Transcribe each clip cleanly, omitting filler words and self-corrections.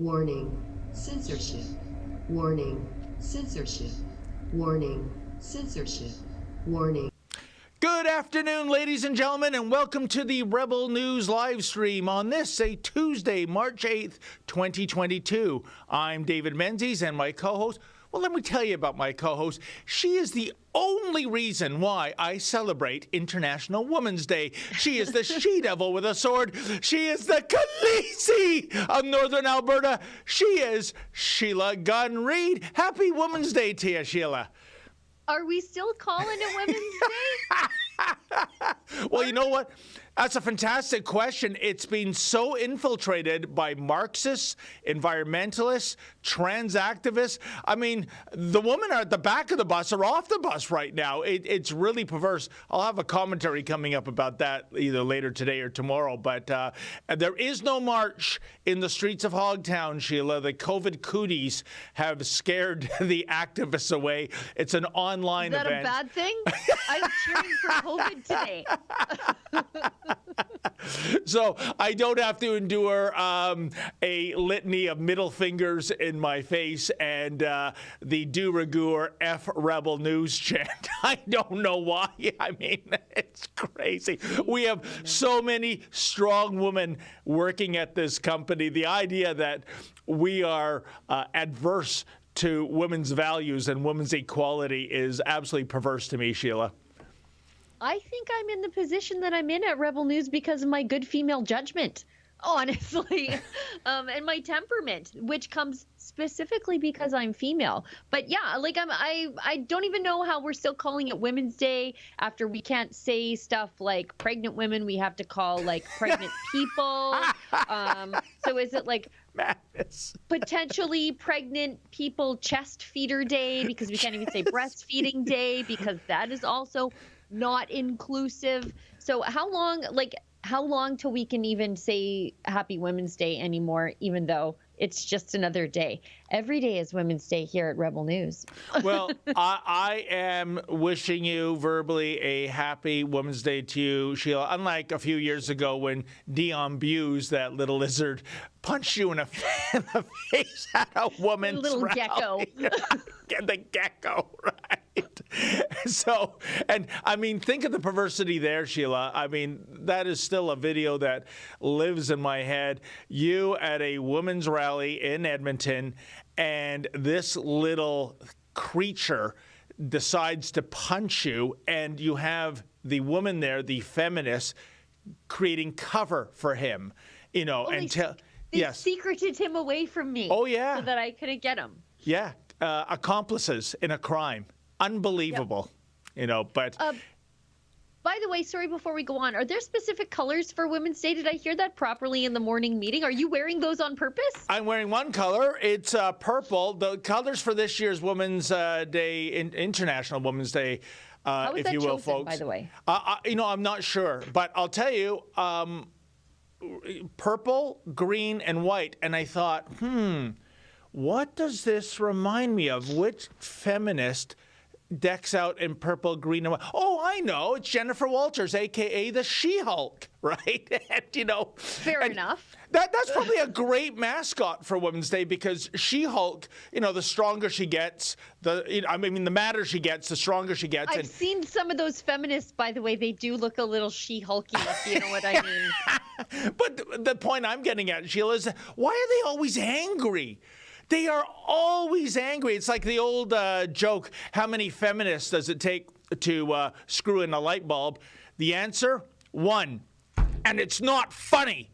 Warning, censorship. Warning, censorship. Warning, censorship. Warning. Good afternoon, ladies and gentlemen, and welcome to the Rebel News live stream on this, Tuesday, March 8th, 2022. I'm David Menzies, and my co-host, well, let me tell you about my co-host. She is the only reason why I celebrate International Women's Day. She is the she-devil with a sword. She is the Khaleesi of Northern Alberta. She is Sheila Gunn Reid. Happy Women's Day to you, Sheila. Are we still calling it Women's Day? Well, you know what? That's a fantastic question. It's been so infiltrated by Marxists, environmentalists, trans activists. I mean, the women are at the back of the bus or off the bus right now. It's really perverse. I'll have a commentary coming up about that either later today or tomorrow. But there is no march in the streets of Hogtown, Sheila. The COVID cooties have scared the activists away. It's an online event. Is that a bad thing? I'm cheering for COVID today. So I don't have to endure a litany of middle fingers in my face and the de rigueur F Rebel News chant. I don't know why. I mean, it's crazy. We have so many strong women working at this company. The idea that we are adverse to women's values and women's equality is absolutely perverse to me, Sheila. I think I'm in the position that I'm in at Rebel News because of my good female judgment, honestly, and my temperament, which comes specifically because I'm female. But yeah, like I don't even know how we're still calling it Women's Day after we can't say stuff like pregnant women. We have to call like pregnant people. So is it like madness? Potentially pregnant people chest feeder day because we can't even say breastfeeding day because that is also not inclusive. So how long till we can even say Happy Women's Day anymore, even though it's just another day? Every day is Women's Day here at Rebel News. Well, I am wishing you verbally a happy Women's Day to you, Sheila. Unlike a few years ago when Dion Buse, that little lizard, punched you in the face at a woman's little rally. Gecko. The gecko, right? So, and I mean, think of the perversity there, Sheila. I mean, that is still a video that lives in my head. You at a women's rally in Edmonton, and this little creature decides to punch you, and you have the woman there, the feminist, creating cover for him, you know, well, and they secreted him away from me. Oh, yeah. So that I couldn't get him. Yeah. Accomplices in a crime. Unbelievable, you know, but... By the way, sorry, before we go on, are there specific colors for Women's Day? Did I hear that properly in the morning meeting? Are you wearing those on purpose? I'm wearing one color. It's purple. The colors for this year's Women's Day, International Women's Day, How was if that you will, chosen, folks. by the way? You know, I'm not sure, but I'll tell you, purple, green, and white. And I thought, what does this remind me of? Which feminist decks out in purple, green, and white? Oh, I know. It's Jennifer Walters, a.k.a. the She-Hulk, right? And, you know, Fair enough. That's probably a great mascot for Women's Day because She-Hulk, you know, the stronger she gets, the madder she gets, the stronger she gets. I've seen some of those feminists, by the way. They do look a little She-Hulky, if you know what I mean. But the point I'm getting at, Sheila, is why are they always angry? They are always angry. It's like the old joke, how many feminists does it take to screw in a light bulb? The answer, 1. And it's not funny.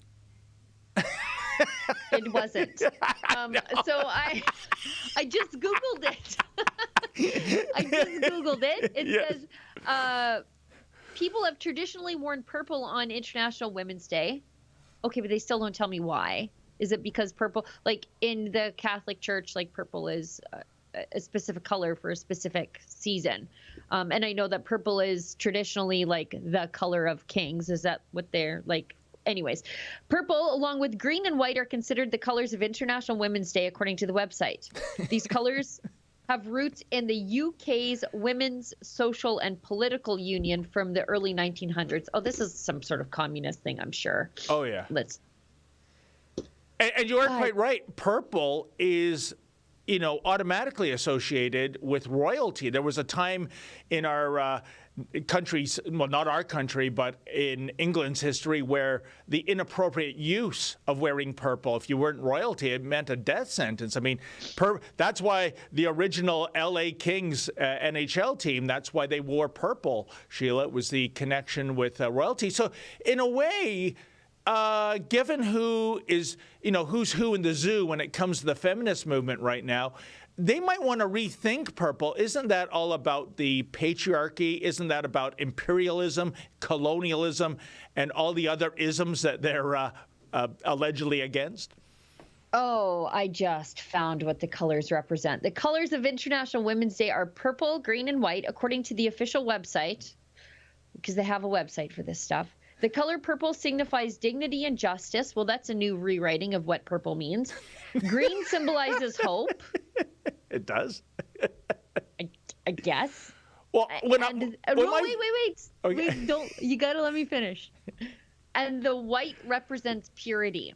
It wasn't. So I just Googled it. It says people have traditionally worn purple on International Women's Day. Okay, but they still don't tell me why. Is it because purple, like in the Catholic Church, like purple is a specific color for a specific season? And I know that purple is traditionally like the color of kings. Is that what they're like? Anyways, purple, along with green and white, are considered the colors of International Women's Day, according to the website. These colors have roots in the UK's Women's Social and Political Union from the early 1900s. Oh, this is some sort of communist thing, I'm sure. Oh, yeah. And you are quite right. Purple is, automatically associated with royalty. There was a time in our country's, well, not our country, but in England's history, where the inappropriate use of wearing purple, if you weren't royalty, it meant a death sentence. I mean, that's why the original LA Kings NHL team, that's why they wore purple, Sheila. It was the connection with royalty. So in a way, given who is, who's who in the zoo when it comes to the feminist movement right now, they might want to rethink purple. Isn't that all about the patriarchy? Isn't that about imperialism, colonialism, and all the other isms that they're allegedly against? Oh, I just found what the colors represent. The colors of International Women's Day are purple, green, and white, according to the official website, because they have a website for this stuff. The color purple signifies dignity and justice. Well, that's a new rewriting of what purple means. Green symbolizes hope. It does. I guess. Well, wait. Okay. Wait, don't. You gotta let me finish. And the white represents purity,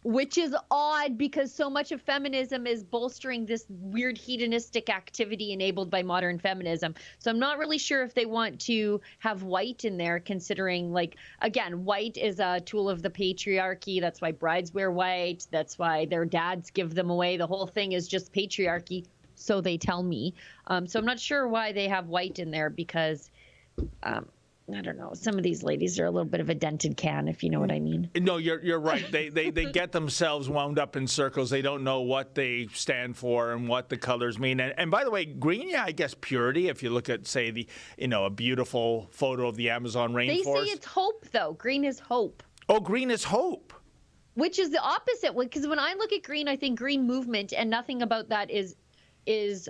which is odd because so much of feminism is bolstering this weird hedonistic activity enabled by modern feminism. So I'm not really sure if they want to have white in there, considering, like, again, white is a tool of the patriarchy. That's why brides wear white. That's why their dads give them away. The whole thing is just patriarchy, so they tell me. So I'm not sure why they have white in there because I don't know. Some of these ladies are a little bit of a dented can, if you know what I mean. No, you're right. They get themselves wound up in circles. They don't know what they stand for and what the colors mean. And by the way, green, I guess purity. If you look at, say, a beautiful photo of the Amazon rainforest. They say it's hope, though. Green is hope. Oh, green is hope. Which is the opposite. Because when I look at green, I think green movement, and nothing about that is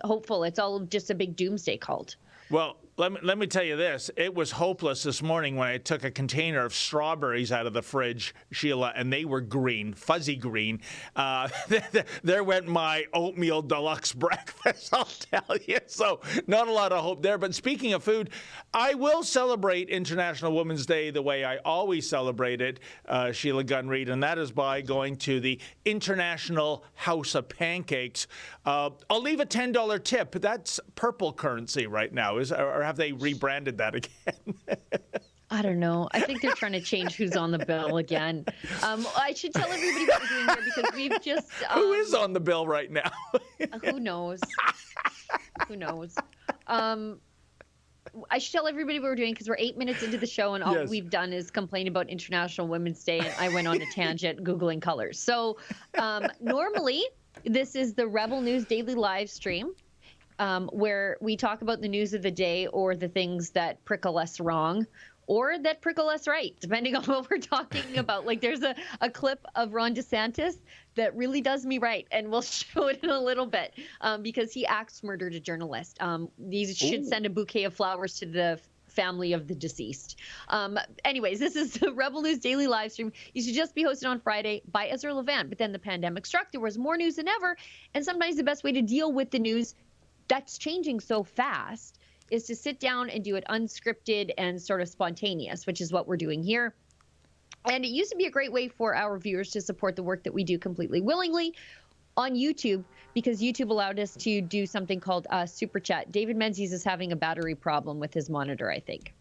hopeful. It's all just a big doomsday cult. Well, let me tell you this. It was hopeless this morning when I took a container of strawberries out of the fridge, Sheila, and they were green, fuzzy green. There went my oatmeal deluxe breakfast, I'll tell you. So not a lot of hope there. But speaking of food, I will celebrate International Women's Day the way I always celebrate it, Sheila Gunn-Reid, and that is by going to the International House of Pancakes. I'll leave a $10 tip. That's purple currency right now. Or have they rebranded that again? I don't know. I think they're trying to change who's on the bill again. I should tell everybody what we're doing here because we've just... who is on the bill right now? Who knows? Who knows? I should tell everybody what we're doing because we're 8 minutes into the show and all we've done is complain about International Women's Day, and I went on a tangent Googling colors. So normally this is the Rebel News Daily live stream. Where we talk about the news of the day or the things that prickle us wrong or that prickle us right, depending on what we're talking about. Like there's a clip of Ron DeSantis that really does me right, and we'll show it in a little bit because he axe murdered a journalist. These should send a bouquet of flowers to the family of the deceased. Anyways, this is the Rebel News Daily live stream. You should just be hosted on Friday by Ezra Levant, but then the pandemic struck. There was more news than ever, and sometimes the best way to deal with the news that's changing so fast is to sit down and do it unscripted and sort of spontaneous, which is what we're doing here. And it used to be a great way for our viewers to support the work that we do completely willingly on YouTube, because YouTube allowed us to do something called Super Chat. David Menzies is having a battery problem with his monitor, I think.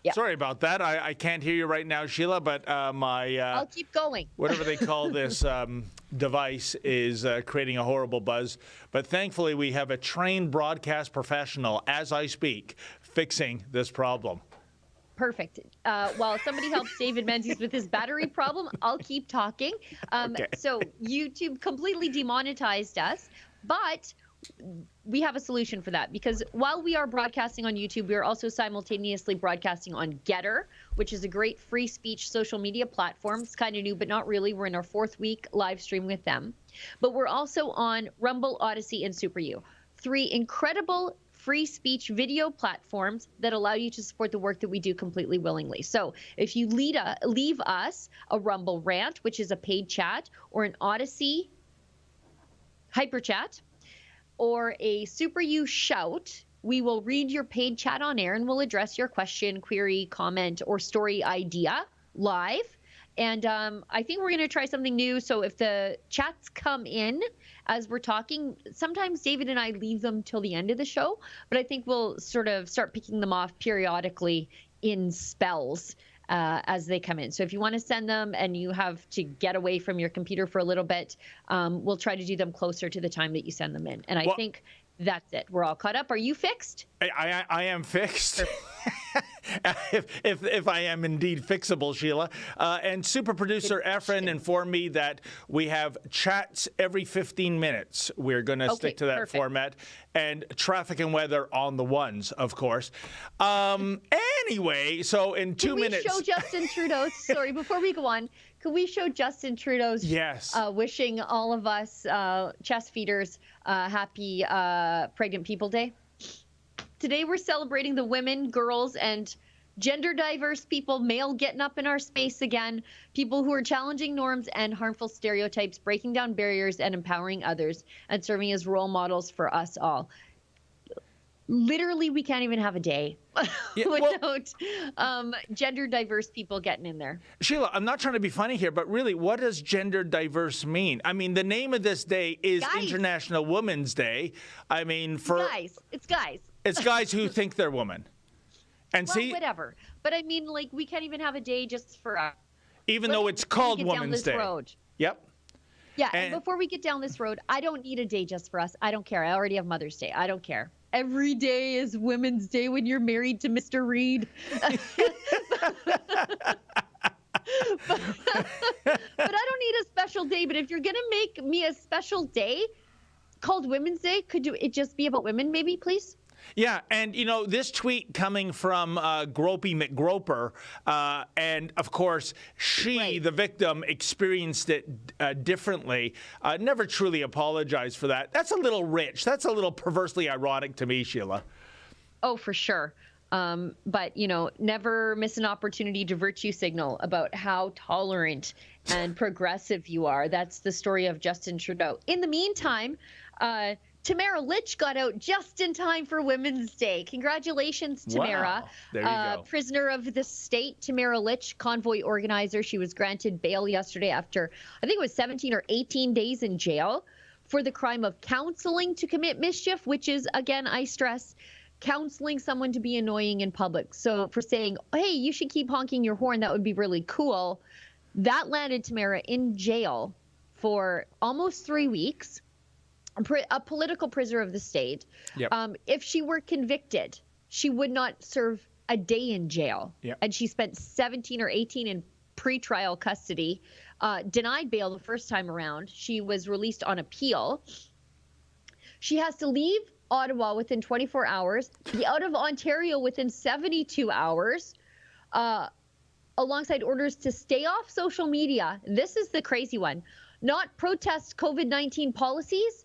Yeah. Sorry about that. I can't hear you right now, Sheila, but my... I'll keep going. Whatever they call this device is creating a horrible buzz. But thankfully, we have a trained broadcast professional, as I speak, fixing this problem. Perfect. While somebody helps David Menzies with his battery problem, I'll keep talking. Okay. So YouTube completely demonetized us, but we have a solution for that, because while we are broadcasting on YouTube, we are also simultaneously broadcasting on Getter, which is a great free speech social media platform. It's kind of new, but not really. We're in our 4th week live stream with them. But we're also on Rumble, Odyssey, and Super U. 3 incredible free speech video platforms that allow you to support the work that we do completely willingly. So if you leave us a Rumble rant, which is a paid chat, or an Odyssey hyper chat, or a Super U shout, we will read your paid chat on air and we'll address your question, query, comment, or story idea live. And I think we're going to try something new. So if the chats come in as we're talking, sometimes David and I leave them till the end of the show, but I think we'll sort of start picking them off periodically in spells as they come in. So if you want to send them and you have to get away from your computer for a little bit, we'll try to do them closer to the time that you send them in. And I think that's it. We're all caught up. Are you fixed? I am fixed. if I am indeed fixable, Sheila. And super producer Efren informed me that we have chats every 15 minutes. We're going to stick to that format. And traffic and weather on the ones, of course. Anyway, so in 2 minutes. Can we show Justin Trudeau? Sorry, before we go on, could we show Justin Trudeau's wishing all of us chest feeders happy Pregnant People Day? Today we're celebrating the women, girls, and gender diverse people, male getting up in our space again, people who are challenging norms and harmful stereotypes, breaking down barriers and empowering others, and serving as role models for us all. Literally, we can't even have a day without gender diverse people getting in there. Sheila, I'm not trying to be funny here, but really, what does gender diverse mean? I mean, the name of this day is International Women's Day. I mean, it's guys. It's guys who think they're women. And whatever. But I mean, like, we can't even have a day just for us. Even though it's called Women's Day. Yep. Yeah, and before we get down this road, I don't need a day just for us. I don't care. I already have Mother's Day. I don't care. Every day is Women's Day when you're married to Mr. Reed. But I don't need a special day. But if you're going to make me a special day called Women's Day, could it just be about women, maybe, please? Yeah, and, you know, this tweet coming from Gropey McGroper, and, of course, the victim, experienced it differently, never truly apologized for that. That's a little rich. That's a little perversely ironic to me, Sheila. Oh, for sure. But, you know, never miss an opportunity to virtue signal about how tolerant and progressive you are. That's the story of Justin Trudeau. In the meantime, Tamara Lich got out just in time for Women's Day. Congratulations, Tamara. Wow. There you go. Prisoner of the state, Tamara Lich, convoy organizer. She was granted bail yesterday after, I think it was 17 or 18 days in jail for the crime of counseling to commit mischief, which is, again, I stress, counseling someone to be annoying in public. So for saying, hey, you should keep honking your horn, that would be really cool. That landed Tamara in jail for almost 3 weeks. A political prisoner of the state. Yep. If she were convicted, she would not serve a day in jail. Yep. And she spent 17 or 18 in pretrial custody, denied bail the first time around. She was released on appeal. She has to leave Ottawa within 24 hours, be out of Ontario within 72 hours, alongside orders to stay off social media. This is the crazy one. Not protest COVID-19 policies,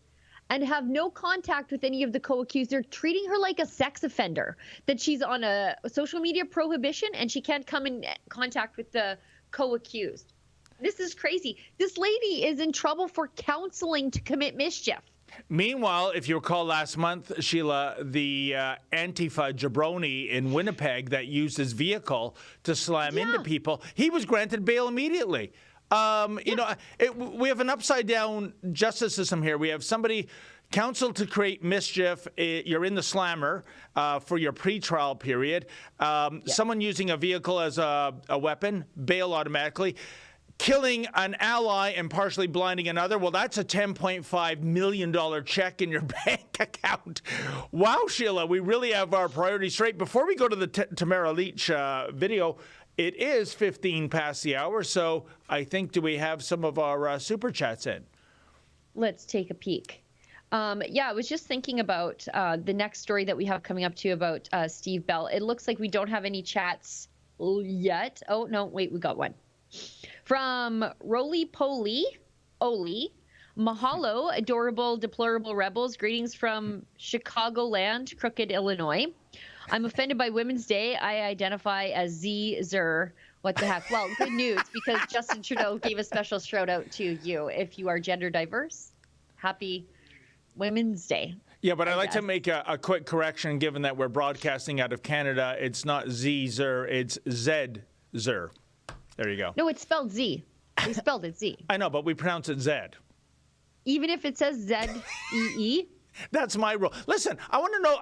and have no contact with any of the co-accused. They're treating her like a sex offender, that she's on a social media prohibition and she can't come in contact with the co-accused. This is crazy. This lady is in trouble for counseling to commit mischief. Meanwhile, if you recall last month, Sheila, the Antifa jabroni in Winnipeg that used his vehicle to slam into people, he was granted bail immediately. You know, we have an upside-down justice system here. We have somebody counseled to create mischief. You're in the slammer for your pretrial period. Someone using a vehicle as a weapon, bail automatically. Killing an ally and partially blinding another, well, that's a $10.5 million check in your bank account. Wow, Sheila, we really have our priorities straight. Before we go to the Tamara Lich video, it is 15 past the hour, so I think, do we have some of our super chats in? Let's take a peek. I was just thinking about the next story that we have coming up to about Steve Bell. It looks like we don't have any chats yet. Oh, no, wait, we got one. From Roly Poly, Oli, mahalo, adorable, deplorable rebels. Greetings from Chicagoland, Crooked, Illinois. I'm offended by Women's Day. I identify as Z-Zer. What the heck? Well, good news, because Justin Trudeau gave a special shout out to you. If you are gender diverse, happy Women's Day. Yeah, but I'd like to make a quick correction, given that we're broadcasting out of Canada. It's not Z-Zer, it's Z-Zer. There you go. No, it's spelled Z. They spelled it Z. I know, but we pronounce it Zed. Even if it says Z-E-E? That's my rule. Listen, I want to know,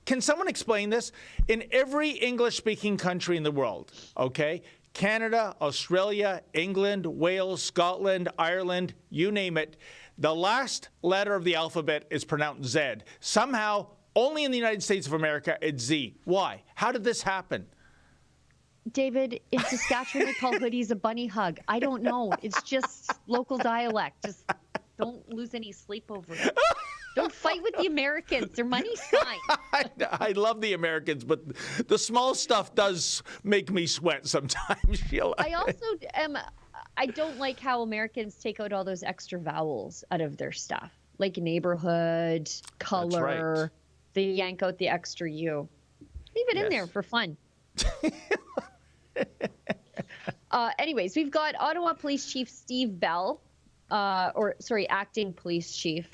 can someone explain this? In every English-speaking country in the world, okay, Canada, Australia, England, Wales, Scotland, Ireland, you name it, the last letter of the alphabet is pronounced Z. Somehow, only in the United States of America, it's Z. Why? How did this happen? David, in Saskatchewan, they call hoodies a bunny hug. I don't know. It's just local dialect. Just don't lose any sleep over it. Don't fight with the Americans. Their money's fine. I love the Americans, but the small stuff does make me sweat sometimes, Sheila. I don't like how Americans take out all those extra vowels out of their stuff, like neighborhood, color. Right. They yank out the extra U. Leave it in there for fun. Anyways, we've got Ottawa Police Chief Steve Bell, acting police chief,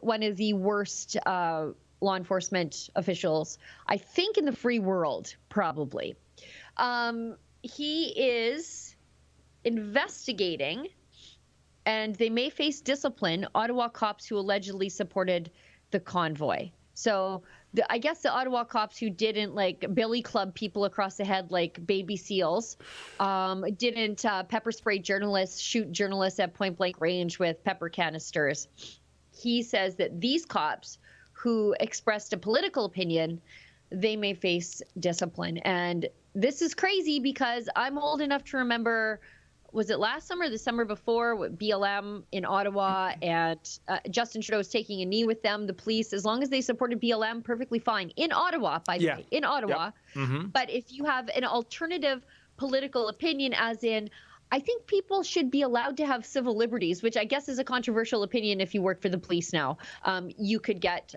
one of the worst law enforcement officials, I think, in the free world, probably. He is investigating, and they may face discipline, Ottawa cops who allegedly supported the convoy. So I guess the Ottawa cops who didn't billy club people across the head like baby seals, didn't pepper spray journalists, shoot journalists at point blank range with pepper canisters. He says that these cops who expressed a political opinion, they may face discipline. And this is crazy because I'm old enough to remember, was it last summer or the summer before, with BLM in Ottawa, and Justin Trudeau was taking a knee with them, the police, as long as they supported BLM, perfectly fine. In Ottawa, by the way, in Ottawa. Yep. Mm-hmm. But if you have an alternative political opinion, as in, I think people should be allowed to have civil liberties, which I guess is a controversial opinion if you work for the police now, you could get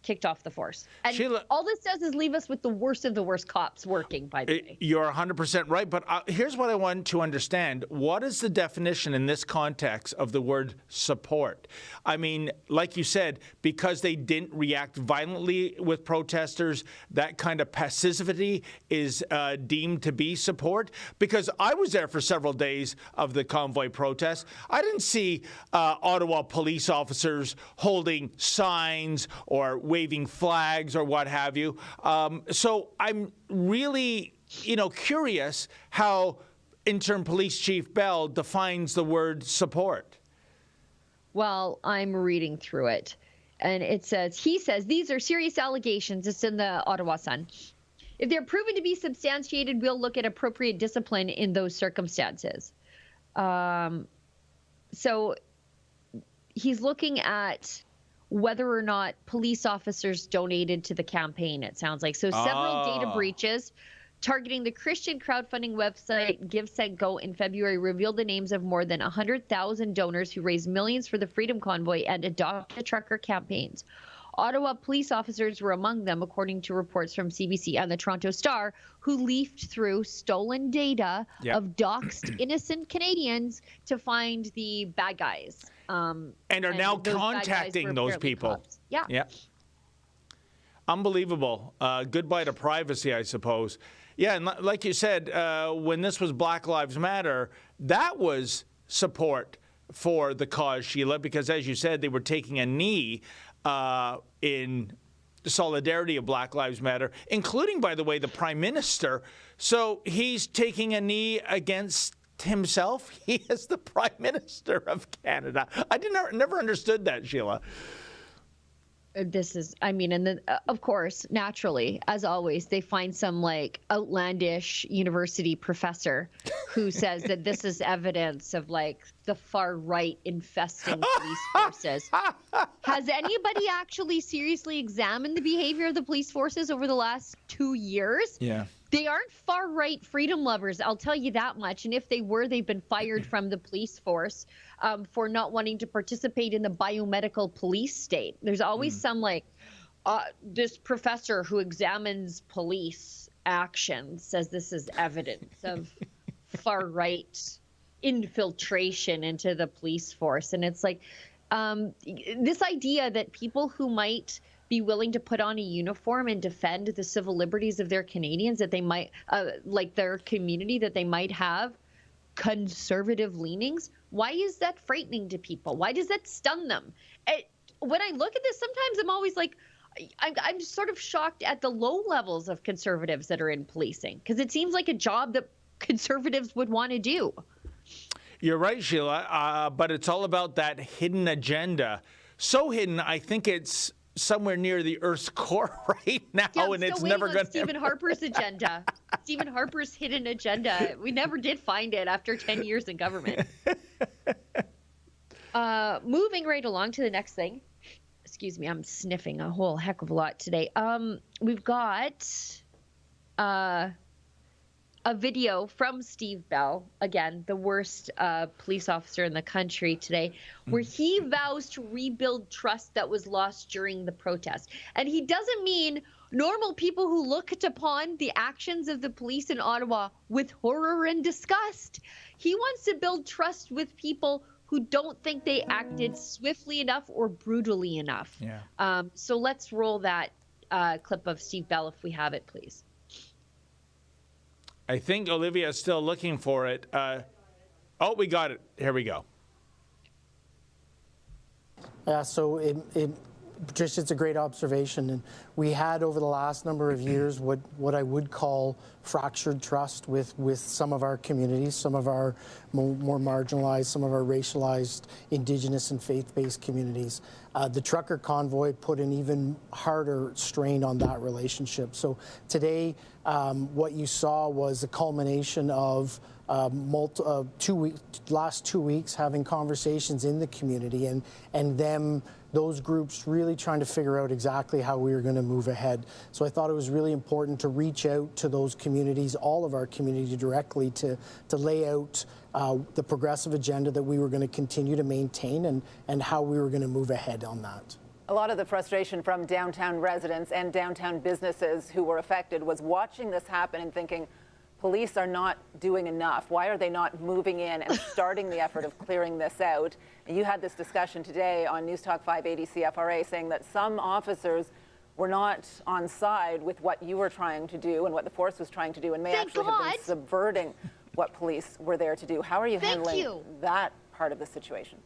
kicked off the force. And Sheila, all this does is leave us with the worst of the worst cops working, by the way. You're 100% right, but here's what I want to understand. What is the definition in this context of the word support? I mean, like you said, because they didn't react violently with protesters, that kind of passivity is deemed to be support? Because I was there for several days of the convoy protest. I didn't see Ottawa police officers holding signs or waving flags or what have you. So I'm really, curious how Interim Police Chief Bell defines the word support. Well, I'm reading through it, and he says, these are serious allegations. It's in the Ottawa Sun. If they're proven to be substantiated, we'll look at appropriate discipline in those circumstances. So he's looking at whether or not police officers donated to the campaign, it sounds like. So several data breaches targeting the Christian crowdfunding website GiveSendGo in February revealed the names of more than 100,000 donors who raised millions for the Freedom Convoy and Adopt a Trucker campaigns. Ottawa police officers were among them, according to reports from CBC and the Toronto Star, who leafed through stolen data of doxed innocent Canadians to find the bad guys. And are now contacting those people. Cops. Yeah. Unbelievable. Goodbye to privacy, I suppose. Yeah, and like you said, when this was Black Lives Matter, that was support for the cause, Sheila, because as you said, they were taking a knee in solidarity of Black Lives Matter, including, by the way, the Prime Minister. So he's taking a knee against himself. He is the Prime Minister of Canada. I never understood that, Sheila. This is, and then, of course, naturally, as always, they find some outlandish university professor who says that this is evidence of the far right infesting police forces. Has anybody actually seriously examined the behavior of the police forces over the last 2 years? Yeah. They aren't far-right freedom lovers, I'll tell you that much. And if they were, they've been fired from the police force for not wanting to participate in the biomedical police state. There's always some this professor who examines police action says this is evidence of far-right infiltration into the police force. And it's this idea that people who might be willing to put on a uniform and defend the civil liberties of their Canadians that they might, like their community, that they might have conservative leanings? Why is that frightening to people? Why does that stun them? When I look at this, sometimes I'm always like, I'm sort of shocked at the low levels of conservatives that are in policing, because it seems like a job that conservatives would want to do. You're right, Sheila, but it's all about that hidden agenda. So hidden, I think it's somewhere near the Earth's core right now, yeah, and it's never going to. Stephen Harper's agenda. Stephen Harper's hidden agenda. We never did find it after 10 years in government. Moving right along to the next thing. Excuse me, I'm sniffing a whole heck of a lot today. We've got a video from Steve Bell, again, the worst police officer in the country today, where he vows to rebuild trust that was lost during the protest. And he doesn't mean normal people who looked upon the actions of the police in Ottawa with horror and disgust. He wants to build trust with people who don't think they acted swiftly enough or brutally enough. Yeah. So let's roll that clip of Steve Bell if we have it, please. I think Olivia is still looking for it. Oh, we got it. Here we go. Yeah, so Patricia, it's a great observation. And we had over the last number of years what I would call fractured trust with some of our communities, some of our more marginalized, some of our racialized, Indigenous and faith-based communities. The trucker convoy put an even harder strain on that relationship. So today, what you saw was a culmination of last 2 weeks having conversations in the community and them, those groups really trying to figure out exactly how we were going to move ahead. So I thought it was really important to reach out to those communities, all of our community directly, to lay out the progressive agenda that we were going to continue to maintain and how we were going to move ahead on that. A lot of the frustration from downtown residents and downtown businesses who were affected was watching this happen and thinking, police are not doing enough. Why are they not moving in and starting the effort of clearing this out? And you had this discussion today on News Talk 580 CFRA saying that some officers were not on side with what you were trying to do and what the force was trying to do and may actually have been subverting what police were there to do. How are you handling that part of the situation?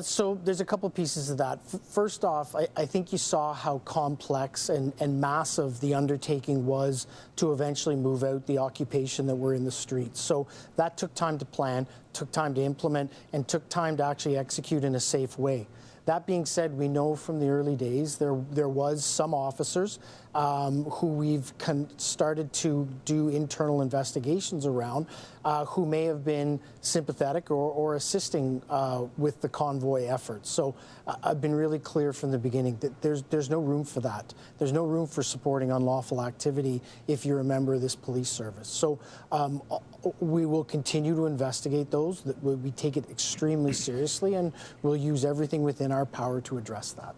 So there's a couple pieces of that. First off, I think you saw how complex and massive the undertaking was to eventually move out the occupation that were in the streets. So that took time to plan, took time to implement, and took time to actually execute in a safe way. That being said, we know from the early days there was some officers who we've started to do internal investigations around who may have been sympathetic or assisting with the convoy efforts. So I've been really clear from the beginning that there's no room for that. There's no room for supporting unlawful activity if you're a member of this police service. So we will continue to investigate those. We take it extremely seriously, and we'll use everything within our power to address that.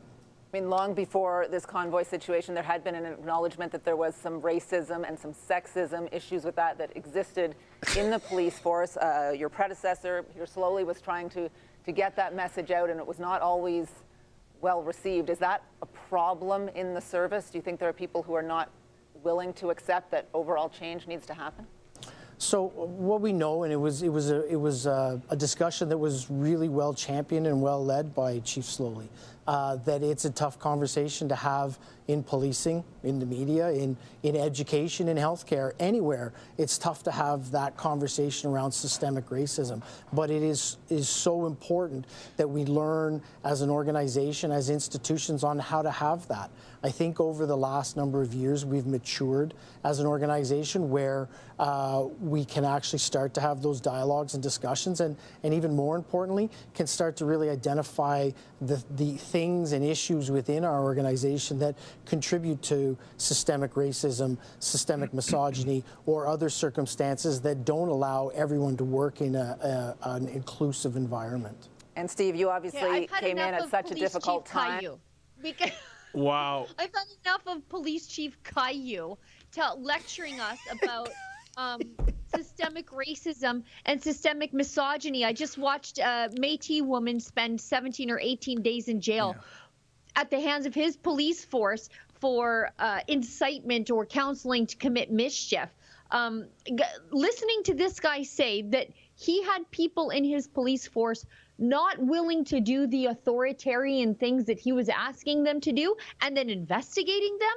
I mean, long before this convoy situation, there had been an acknowledgement that there was some racism and some sexism issues with that existed in the police force. Your predecessor here slowly was trying to get that message out, and it was not always well received. Is that a problem in the service? Do you think there are people who are not willing to accept that overall change needs to happen? So what we know, and it was a discussion that was really well championed and well led by Chief Slowly, that it's a tough conversation to have in policing, in the media, in education, in healthcare, anywhere. It's tough to have that conversation around systemic racism. But it is so important that we learn as an organization, as institutions, on how to have that. I think over the last number of years, we've matured as an organization where we can actually start to have those dialogues and discussions, and even more importantly, can start to really identify the things and issues within our organization that contribute to systemic racism, systemic misogyny, or other circumstances that don't allow everyone to work in an inclusive environment. And Steve, you obviously came in at such a difficult time. Wow. I've had enough of Police Chief Caillou lecturing us about systemic racism and systemic misogyny. I just watched a Métis woman spend 17 or 18 days in jail. at the hands of his police force for incitement or counseling to commit mischief. Listening to this guy say that he had people in his police force not willing to do the authoritarian things that he was asking them to do and then investigating them.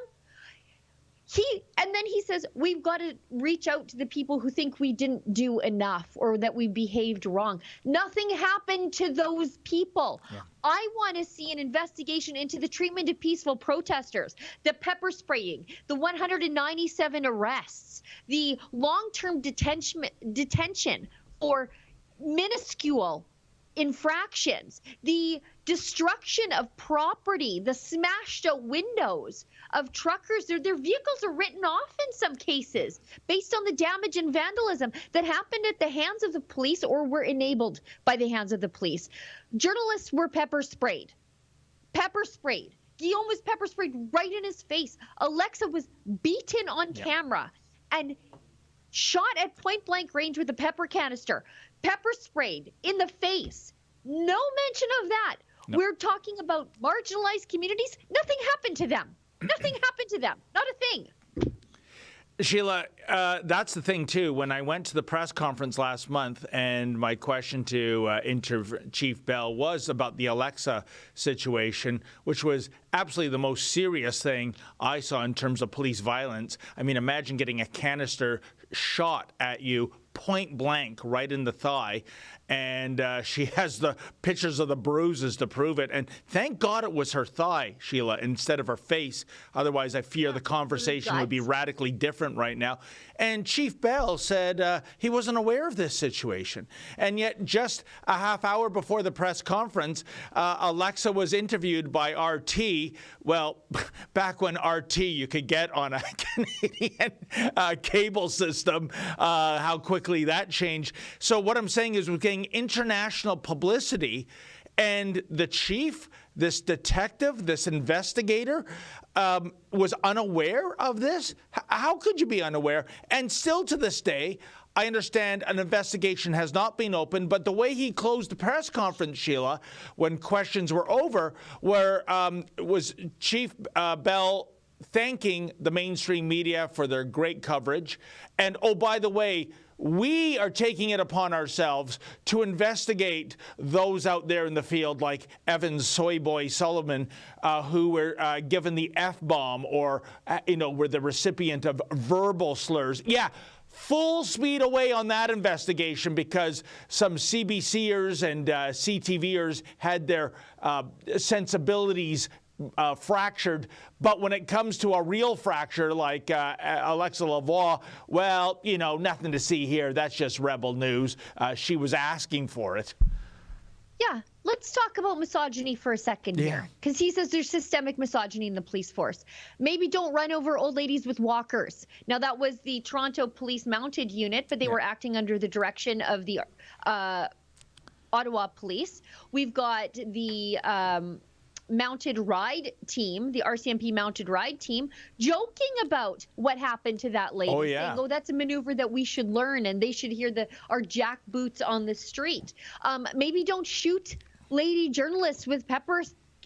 And then he says, we've got to reach out to the people who think we didn't do enough or that we behaved wrong. Nothing happened to those people. Yeah. I want to see an investigation into the treatment of peaceful protesters, the pepper spraying, the 197 arrests, the long-term detention for minuscule infractions, the destruction of property, the smashed out windows of truckers. Their vehicles are written off in some cases based on the damage and vandalism that happened at the hands of the police or were enabled by the hands of the police. Journalists were pepper sprayed. Guillaume was pepper sprayed right in his face. Alexa was beaten on camera and shot at point blank range with a pepper canister. Pepper sprayed in the face. No mention of that. No. We're talking about marginalized communities. Nothing happened to them. Nothing happened to them. Not a thing. Sheila, that's the thing, too. When I went to the press conference last month and my question to Chief Bell was about the Alexa situation, which was absolutely the most serious thing I saw in terms of police violence. I mean, imagine getting a canister shot at you point blank right in the thigh. And she has the pictures of the bruises to prove it. And thank God it was her thigh, Sheila, instead of her face. Otherwise, I fear the conversation would be radically different right now. And Chief Bell said he wasn't aware of this situation. And yet, just a half hour before the press conference, Alexa was interviewed by RT. Well, back when RT you could get on a Canadian cable system, how quickly that changed. So what I'm saying is we're getting international publicity, and the chief, this detective, this investigator, was unaware of this? How could you be unaware? And still to this day, I understand an investigation has not been opened, but the way he closed the press conference, Sheila, when questions were over, was Chief Bell thanking the mainstream media for their great coverage. And, oh, by the way, we are taking it upon ourselves to investigate those out there in the field like Evan Soyboy Sullivan, who were given the F-bomb or, were the recipient of verbal slurs. Yeah. Full speed away on that investigation because some CBCers and CTVers had their sensibilities fractured. But when it comes to a real fracture like Alexa Lavoie, well, nothing to see here. That's just rebel news. She was asking for it. Yeah, let's talk about misogyny for a second here, because he says there's systemic misogyny in the police force. Maybe don't run over old ladies with walkers. Now, that was the Toronto Police Mounted Unit, but they were acting under the direction of the Ottawa Police. We've got the mounted ride team, the RCMP mounted ride team, joking about what happened to that lady. Saying, that's a maneuver that we should learn and they should hear our jack boots on the street. Maybe don't shoot lady journalists with pepper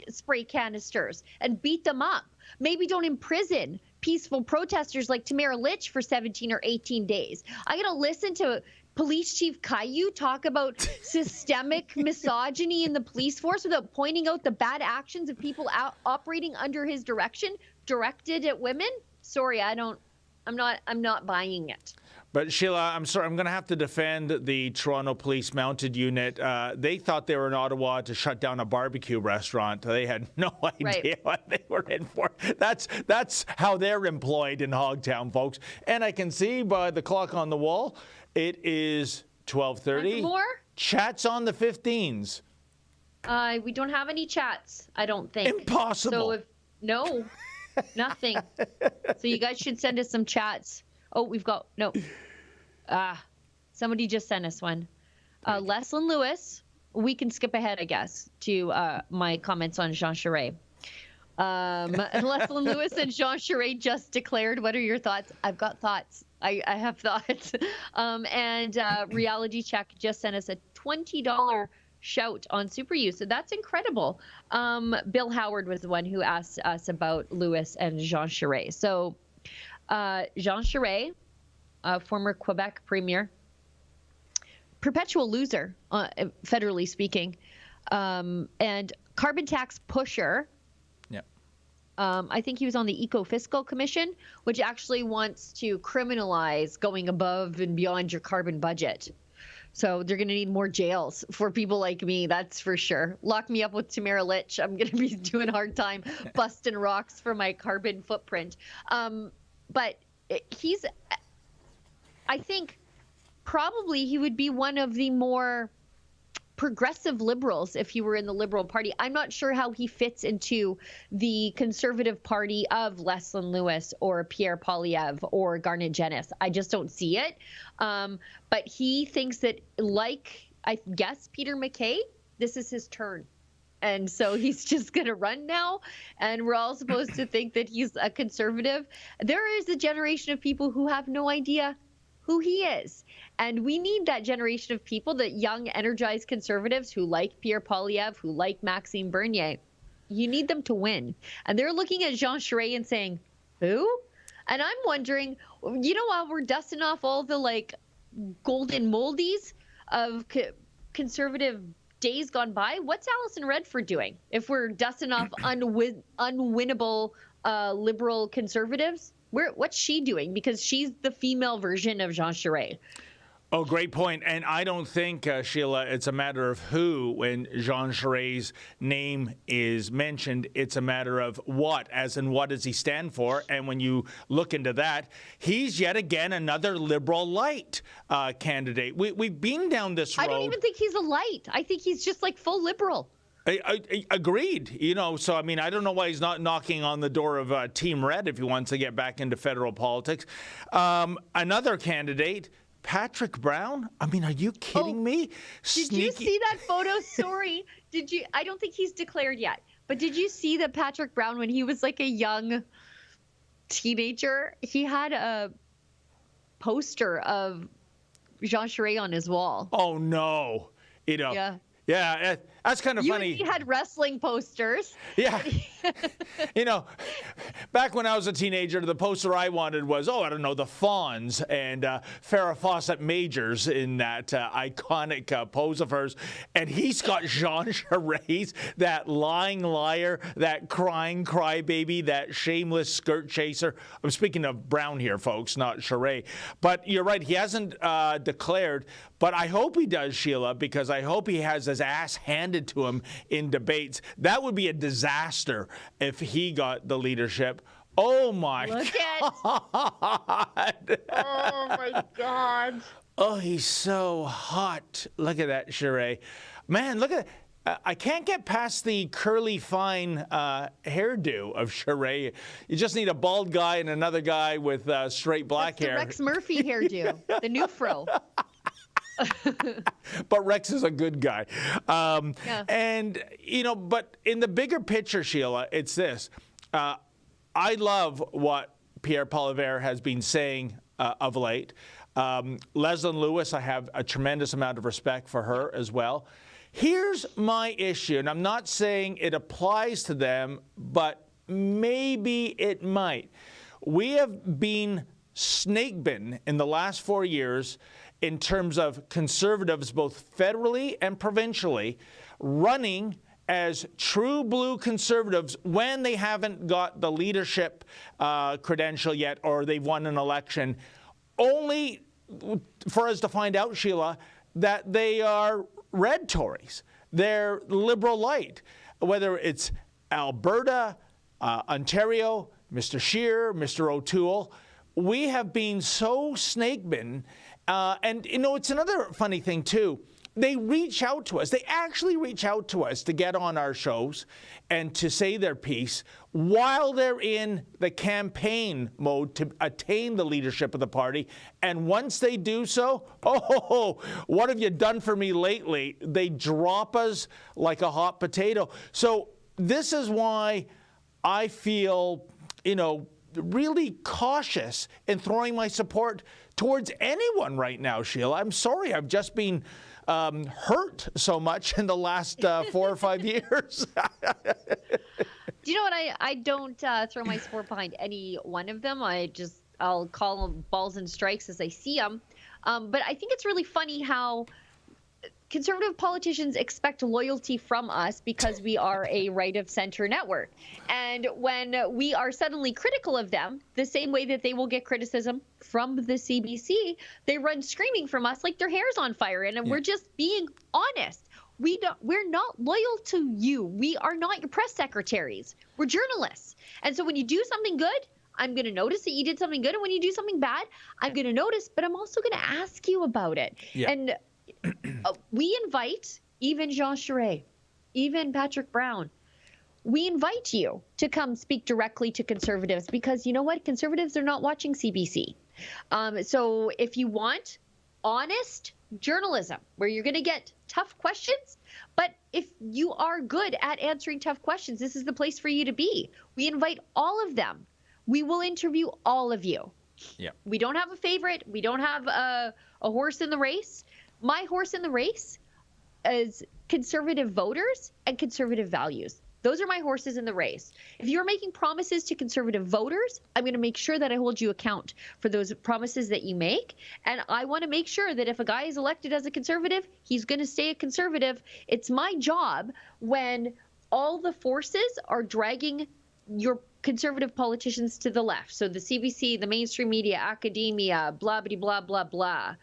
spray canisters and beat them up. Maybe don't imprison peaceful protesters like Tamara Lich for 17 or 18 days. I got to listen to Police Chief Caillou talk about systemic misogyny in the police force without pointing out the bad actions of people operating under his direction directed at women. Sorry, I'm not buying it. But Sheila, I'm sorry, I'm going to have to defend the Toronto Police Mounted Unit. They thought they were in Ottawa to shut down a barbecue restaurant. They had no idea what they were in for. That's how they're employed in Hogtown, folks. And I can see by the clock on the wall, it is 12:30. More? Chats on the 15s. We don't have any chats, I don't think. Impossible. So nothing. So you guys should send us some chats. Oh, we've got, no. Somebody just sent us one. Leslyn Lewis, we can skip ahead, I guess, to my comments on Jean Charest. Leslyn Lewis and Jean Charest just declared, what are your thoughts? I've got thoughts. I have thoughts. And Reality Check just sent us a $20 shout on Super U. So that's incredible. Bill Howard was the one who asked us about Lewis and Jean Charest. So Jean Charest, former Quebec premier, perpetual loser, federally speaking, and carbon tax pusher. Yep. I think he was on the Eco-Fiscal Commission, which actually wants to criminalize going above and beyond your carbon budget. So they're going to need more jails for people like me, that's for sure. Lock me up with Tamara Lich. I'm going to be doing a hard time busting rocks for my carbon footprint. But he's, I think, probably he would be one of the more progressive liberals if he were in the Liberal Party. I'm not sure how he fits into the Conservative Party of Leslyn Lewis or Pierre Poilievre or Garnet Genis. I just don't see it. But he thinks that, like, I guess, Peter MacKay, this is his turn. And so he's just going to run now. And we're all supposed to think that he's a conservative. There is a generation of people who have no idea who he is. And we need that generation of people, that young, energized conservatives who like Pierre Poilievre, who like Maxime Bernier. You need them to win. And they're looking at Jean Charest and saying, who? And I'm wondering, while we're dusting off all the like golden moldies of conservative days gone by, what's Alison Redford doing? If we're dusting off unwinnable liberal conservatives, what's she doing? Because she's the female version of Jean Charest. Oh, great point. And I don't think, Sheila, it's a matter of who when Jean Charest's name is mentioned. It's a matter of what, as in what does he stand for? And when you look into that, he's yet again another liberal light candidate. We've been down this road. I don't even think he's a light. I think he's just like full liberal. I agreed. So, I mean, I don't know why he's not knocking on the door of Team Red if he wants to get back into federal politics. Another candidate, Patrick Brown? I mean, are you kidding me? Did you see that photo? Sorry. Did you? I don't think he's declared yet. But did you see that Patrick Brown, when he was like a young teenager, he had a poster of Jean Charest on his wall? Oh, no. Yeah. Yeah, that's kind of funny. He had wrestling posters. Yeah. Back when I was a teenager, the poster I wanted was, the Fonz and Farrah Fawcett Majors in that iconic pose of hers. And he's got Jean Charest, that lying liar, that crying crybaby, that shameless skirt chaser. I'm speaking of Brown here, folks, not Charest. But you're right, he hasn't declared. But I hope he does, Sheila, because I hope he has his ass handed to him in debates. That would be a disaster if he got the leadership. Oh, my God. Oh, my God. Oh, he's so hot. Look at that, Charest. Man, look at that. I can't get past the curly, fine hairdo of Charest. You just need a bald guy and another guy with straight black hair. The Rex Murphy hairdo, the new fro. But Rex is a good guy. Yeah. And, but in the bigger picture, Sheila, it's this. I love what Pierre Poilievre has been saying of late. Leslyn Lewis, I have a tremendous amount of respect for her as well. Here's my issue, and I'm not saying it applies to them, but maybe it might. We have been snake bitten in the last 4 years in terms of conservatives, both federally and provincially, running as true blue conservatives when they haven't got the leadership credential yet or they've won an election, only for us to find out, Sheila, that they are red Tories. They're liberal light, whether it's Alberta, Ontario, Mr. Scheer, Mr. O'Toole. We have been so snake-bitten. And, it's another funny thing, too. They reach out to us. They actually reach out to us to get on our shows and to say their piece while they're in the campaign mode to attain the leadership of the party. And once they do so, what have you done for me lately? They drop us like a hot potato. So this is why I feel, really cautious in throwing my support towards anyone right now, Sheila. I'm sorry, I've just been hurt so much in the last 4 or 5 years. Do you know what? I don't throw my support behind any one of them. I'll call them balls and strikes as I see them. But I think it's really funny how conservative politicians expect loyalty from us because we are a right-of-center network. And when we are suddenly critical of them, the same way that they will get criticism from the CBC, they run screaming from us like their hair's on fire. And we're just being honest. We're not loyal to you. We are not your press secretaries. We're journalists. And so when you do something good, I'm going to notice that you did something good. And when you do something bad, I'm going to notice, but I'm also going to ask you about it. Yeah. And we invite even Jean Charest, even Patrick Brown. We invite you to come speak directly to conservatives because you know what? Conservatives are not watching CBC. So if you want honest journalism where you're going to get tough questions, but if you are good at answering tough questions, this is the place for you to be. We invite all of them. We will interview all of you. Yeah. We don't have a favorite. We don't have a horse in the race. My horse in the race is conservative voters and conservative values. Those are my horses in the race. If you're making promises to conservative voters, I'm going to make sure that I hold you account for those promises that you make. And I want to make sure that if a guy is elected as a conservative, he's going to stay a conservative. It's my job when all the forces are dragging your conservative politicians to the left. So the CBC, the mainstream media, academia, blah, blah, blah, blah, blah.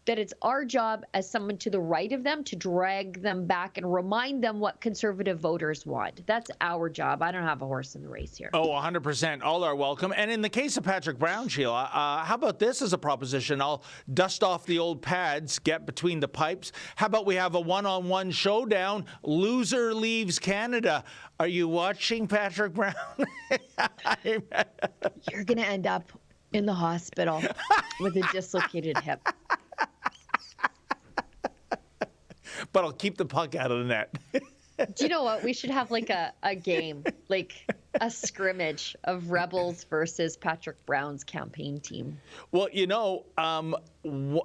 That it's our job as someone to the right of them to drag them back and remind them what conservative voters want. That's our job. I don't have a horse in the race here. Oh, 100%. All are welcome. And in the case of Patrick Brown, Sheila, how about this as a proposition? I'll dust off the old pads, get between the pipes. How about we have a one-on-one showdown? Loser leaves Canada. Are you watching, Patrick Brown? You're going to end up in the hospital with a dislocated hip. But I'll keep the puck out of the net. Do you know what? We should have like a game, like a scrimmage of Rebels versus Patrick Brown's campaign team. Well, you know,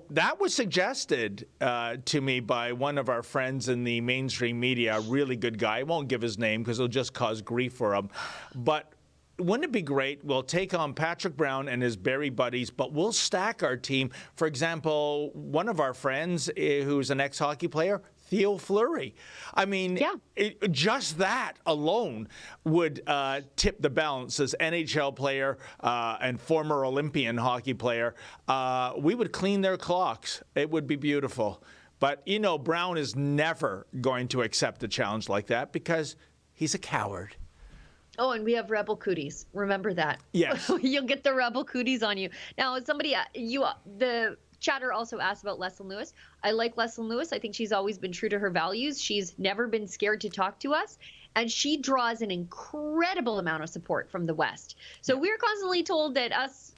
that was suggested to me by one of our friends in the mainstream media, a really good guy. I won't give his name because it'll just cause grief for him. But wouldn't it be great? We'll take on Patrick Brown and his Barrie buddies, but we'll stack our team. For example, one of our friends who's an ex-hockey player, Theo Fleury. I mean, just that alone would tip the balance as NHL player and former Olympian hockey player. We would clean their clocks. It would be beautiful. But, you know, Brown is never going to accept a challenge like that because he's a coward. Oh, and we have rebel cooties. Remember that. Yes. You'll get the rebel cooties on you. Now, somebody, the chatter also asked about Leslyn Lewis. I like Leslyn Lewis. I think she's always been true to her values. She's never been scared to talk to us. And she draws an incredible amount of support from the West. So we're constantly told that us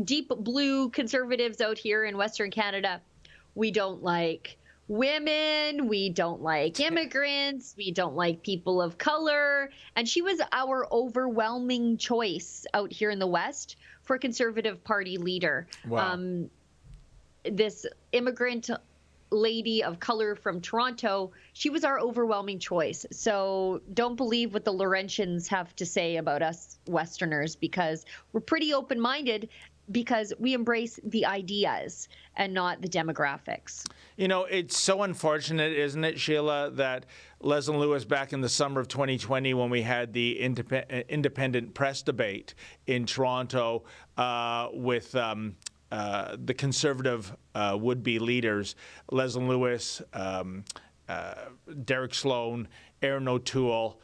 deep blue conservatives out here in Western Canada, we don't like women, we don't like immigrants, we don't like people of color. And she was our overwhelming choice out here in the West for Conservative Party leader. Wow. This immigrant lady of color from Toronto, she was our overwhelming choice. So don't believe what the Laurentians have to say about us Westerners, because we're pretty open-minded, because we embrace the ideas and not the demographics. You know, it's so unfortunate, isn't it, Sheila, that Leslyn Lewis back in the summer of 2020 when we had the independent press debate in Toronto with the Conservative would-be leaders, Leslyn Lewis, Derek Sloan, Aaron O'Toole,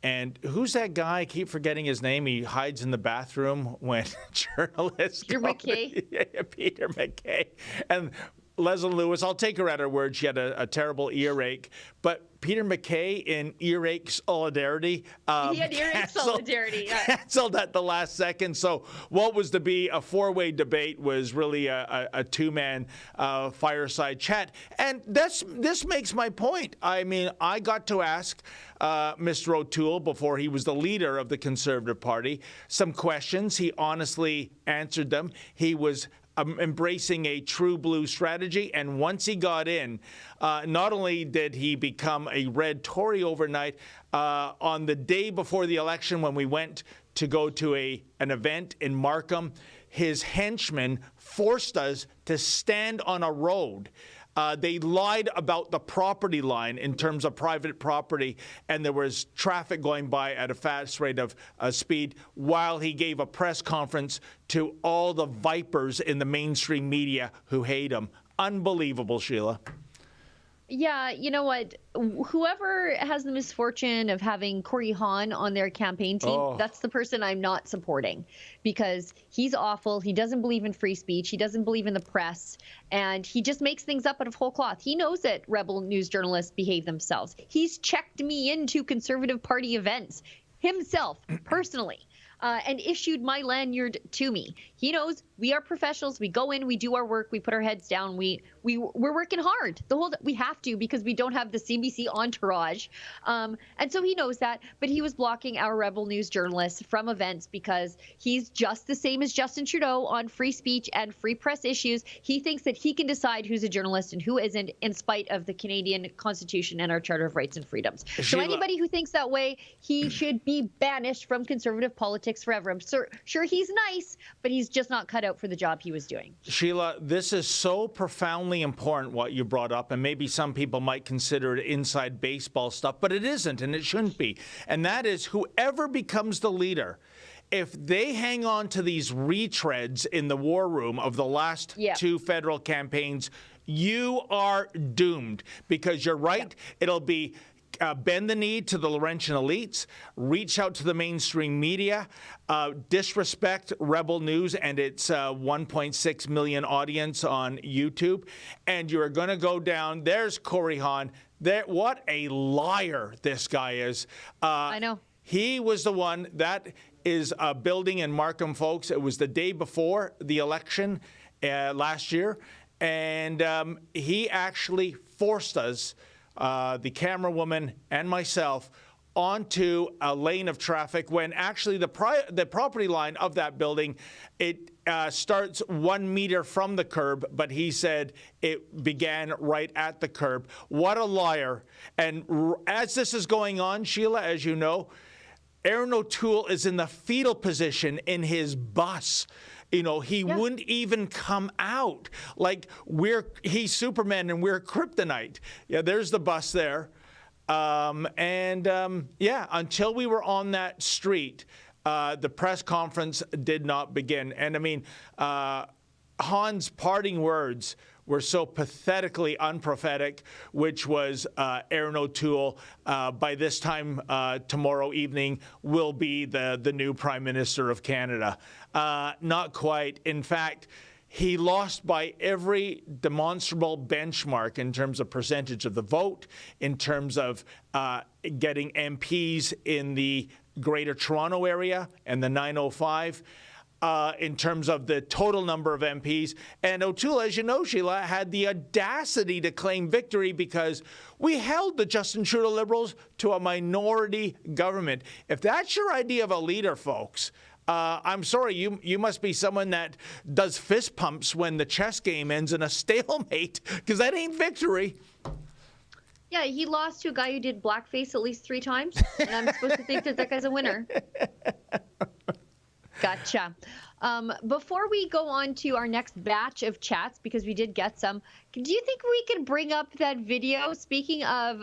and who's that guy? I keep forgetting his name. He hides in the bathroom when journalists Peter McKay. Yeah, Peter McKay. And Leslyn Lewis, I'll take her at her word. She had a terrible earache. But Peter McKay in earache solidarity. He had earache solidarity. Yeah. Canceled at the last second. So what was to be a four-way debate was really a two-man fireside chat. And this makes my point. I mean, I got to ask Mr. O'Toole, before he was the leader of the Conservative Party, some questions. He honestly answered them. He was embracing a true blue strategy. And once he got in, not only did he become a red Tory overnight, on the day before the election when we went to go to an event in Markham, his henchmen forced us to stand on a road. They lied about the property line in terms of private property, and there was traffic going by at a fast rate of speed while he gave a press conference to all the vipers in the mainstream media who hate him. Unbelievable, Sheila. Yeah, you know what? Whoever has the misfortune of having Corey Hahn on their campaign team, that's the person I'm not supporting, because he's awful. He doesn't believe in free speech. He doesn't believe in the press, and he just makes things up out of whole cloth. He knows that Rebel News journalists behave themselves. He's checked me into Conservative Party events himself, personally. And issued my lanyard to me. He knows we are professionals. We go in, we do our work, we put our heads down. We're working hard. We have to, because we don't have the CBC entourage. And so he knows that. But he was blocking our Rebel News journalists from events because he's just the same as Justin Trudeau on free speech and free press issues. He thinks that he can decide who's a journalist and who isn't, in spite of the Canadian Constitution and our Charter of Rights and Freedoms. So anybody who thinks that way, he should be banished from Conservative politics forever. I'm sure he's nice, but he's just not cut out for the job he was doing. Sheila, this is so profoundly important what you brought up, and maybe some people might consider it inside baseball stuff, but it isn't, and it shouldn't be. And that is, whoever becomes the leader, if they hang on to these retreads in the war room of the last two federal campaigns, you are doomed, because you're right. It'll be bend the knee to the Laurentian elites, reach out to the mainstream media, disrespect Rebel News and its 1.6 million audience on YouTube, and you're going to go down. There's Corey Hahn. What a liar this guy is. I know. He was the one. That is a building in Markham, folks. It was the day before the election last year, and he actually forced us, the camera woman and myself, onto a lane of traffic when actually the property line of that building, it starts 1 meter from the curb, but he said it began right at the curb. What a liar. And as this is going on, Sheila, as you know, Aaron O'Toole is in the fetal position in his bus. You know, he wouldn't even come out. Like, he's Superman and we're kryptonite. Yeah, there's the bus there. Until we were on that street, the press conference did not begin. And I mean, Hahn's parting words were so pathetically unprophetic, which was Aaron O'Toole, by this time tomorrow evening, will be the new Prime Minister of Canada. Not quite. In fact, he lost by every demonstrable benchmark in terms of percentage of the vote, in terms of getting MPs in the Greater Toronto area and the 905. In terms of the total number of MPs. And O'Toole, as you know, Sheila, had the audacity to claim victory because we held the Justin Trudeau Liberals to a minority government. If that's your idea of a leader, folks, I'm sorry, you must be someone that does fist pumps when the chess game ends in a stalemate, because that ain't victory. Yeah, he lost to a guy who did blackface at least 3 times, and I'm supposed to think that guy's a winner. Gotcha. Before we go on to our next batch of chats, because we did get some, do you think we could bring up that video, speaking of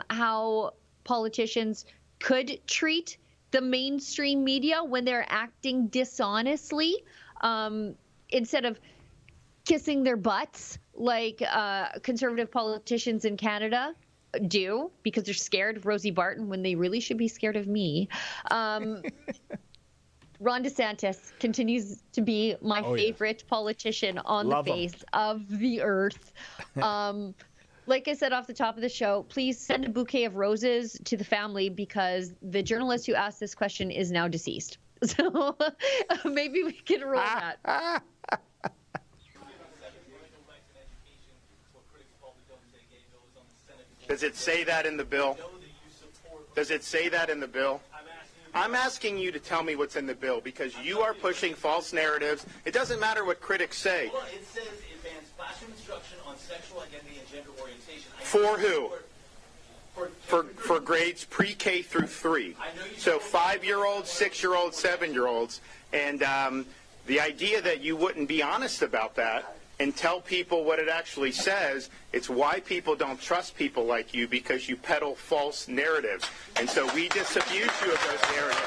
how politicians could treat the mainstream media when they're acting dishonestly, instead of kissing their butts like conservative politicians in Canada do, because they're scared of Rosie Barton when they really should be scared of me. Ron DeSantis continues to be my favorite politician on the face of the earth. Like I said off the top of the show, please send a bouquet of roses to the family, because the journalist who asked this question is now deceased. So maybe we can roll that. Does it say that in the bill? Does it say that in the bill? I'm asking you to tell me what's in the bill because you are pushing false narratives. It doesn't matter what critics say. Well, it says it bans classroom instruction on sexual identity and gender orientation. For who? For grades pre-K through 3. So 5-year-olds, 6-year-olds, 7-year-olds. And the idea that you wouldn't be honest about that and tell people what it actually says, it's why people don't trust people like you, because you peddle false narratives. And so we disabuse you of those narratives.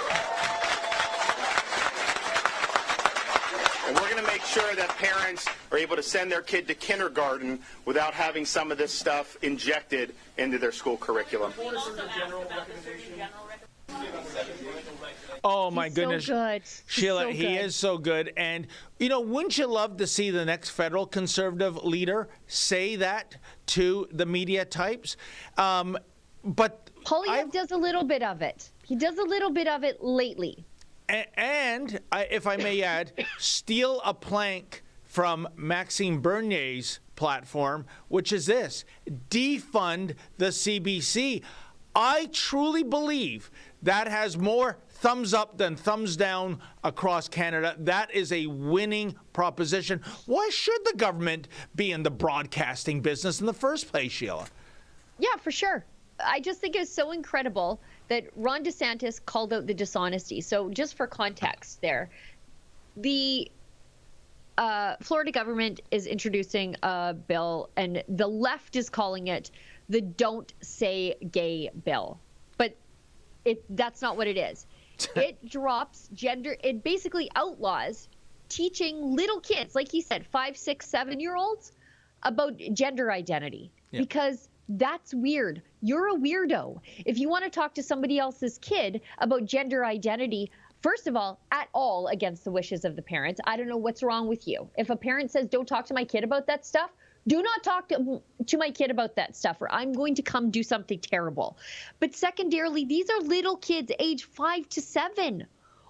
And we're going to make sure that parents are able to send their kid to kindergarten without having some of this stuff injected into their school curriculum. Oh, my goodness. So good. Sheila, so he good. is so good. And, you know, wouldn't you love to see the next federal conservative leader say that to the media types? But Poilievre does a little bit of it. He does a little bit of it lately. And if I may add, steal a plank from Maxime Bernier's platform, which is this: defund the CBC. I truly believe that has more thumbs up than thumbs down across Canada. That is a winning proposition. Why should the government be in the broadcasting business in the first place, Sheila? Yeah, for sure. I just think it's so incredible that Ron DeSantis called out the dishonesty. So just for context there, the Florida government is introducing a bill, and the left is calling it the Don't Say Gay bill. But that's not what it is. It drops gender. It basically outlaws teaching little kids, like he said, 5, 6, 7-year-olds, about gender identity. Yeah. Because that's weird. You're a weirdo. If you want to talk to somebody else's kid about gender identity, first of all against the wishes of the parents, I don't know what's wrong with you. If a parent says, don't talk to my kid about that stuff, do not talk to my kid about that stuff, or I'm going to come do something terrible. But secondarily, these are little kids age 5 to 7.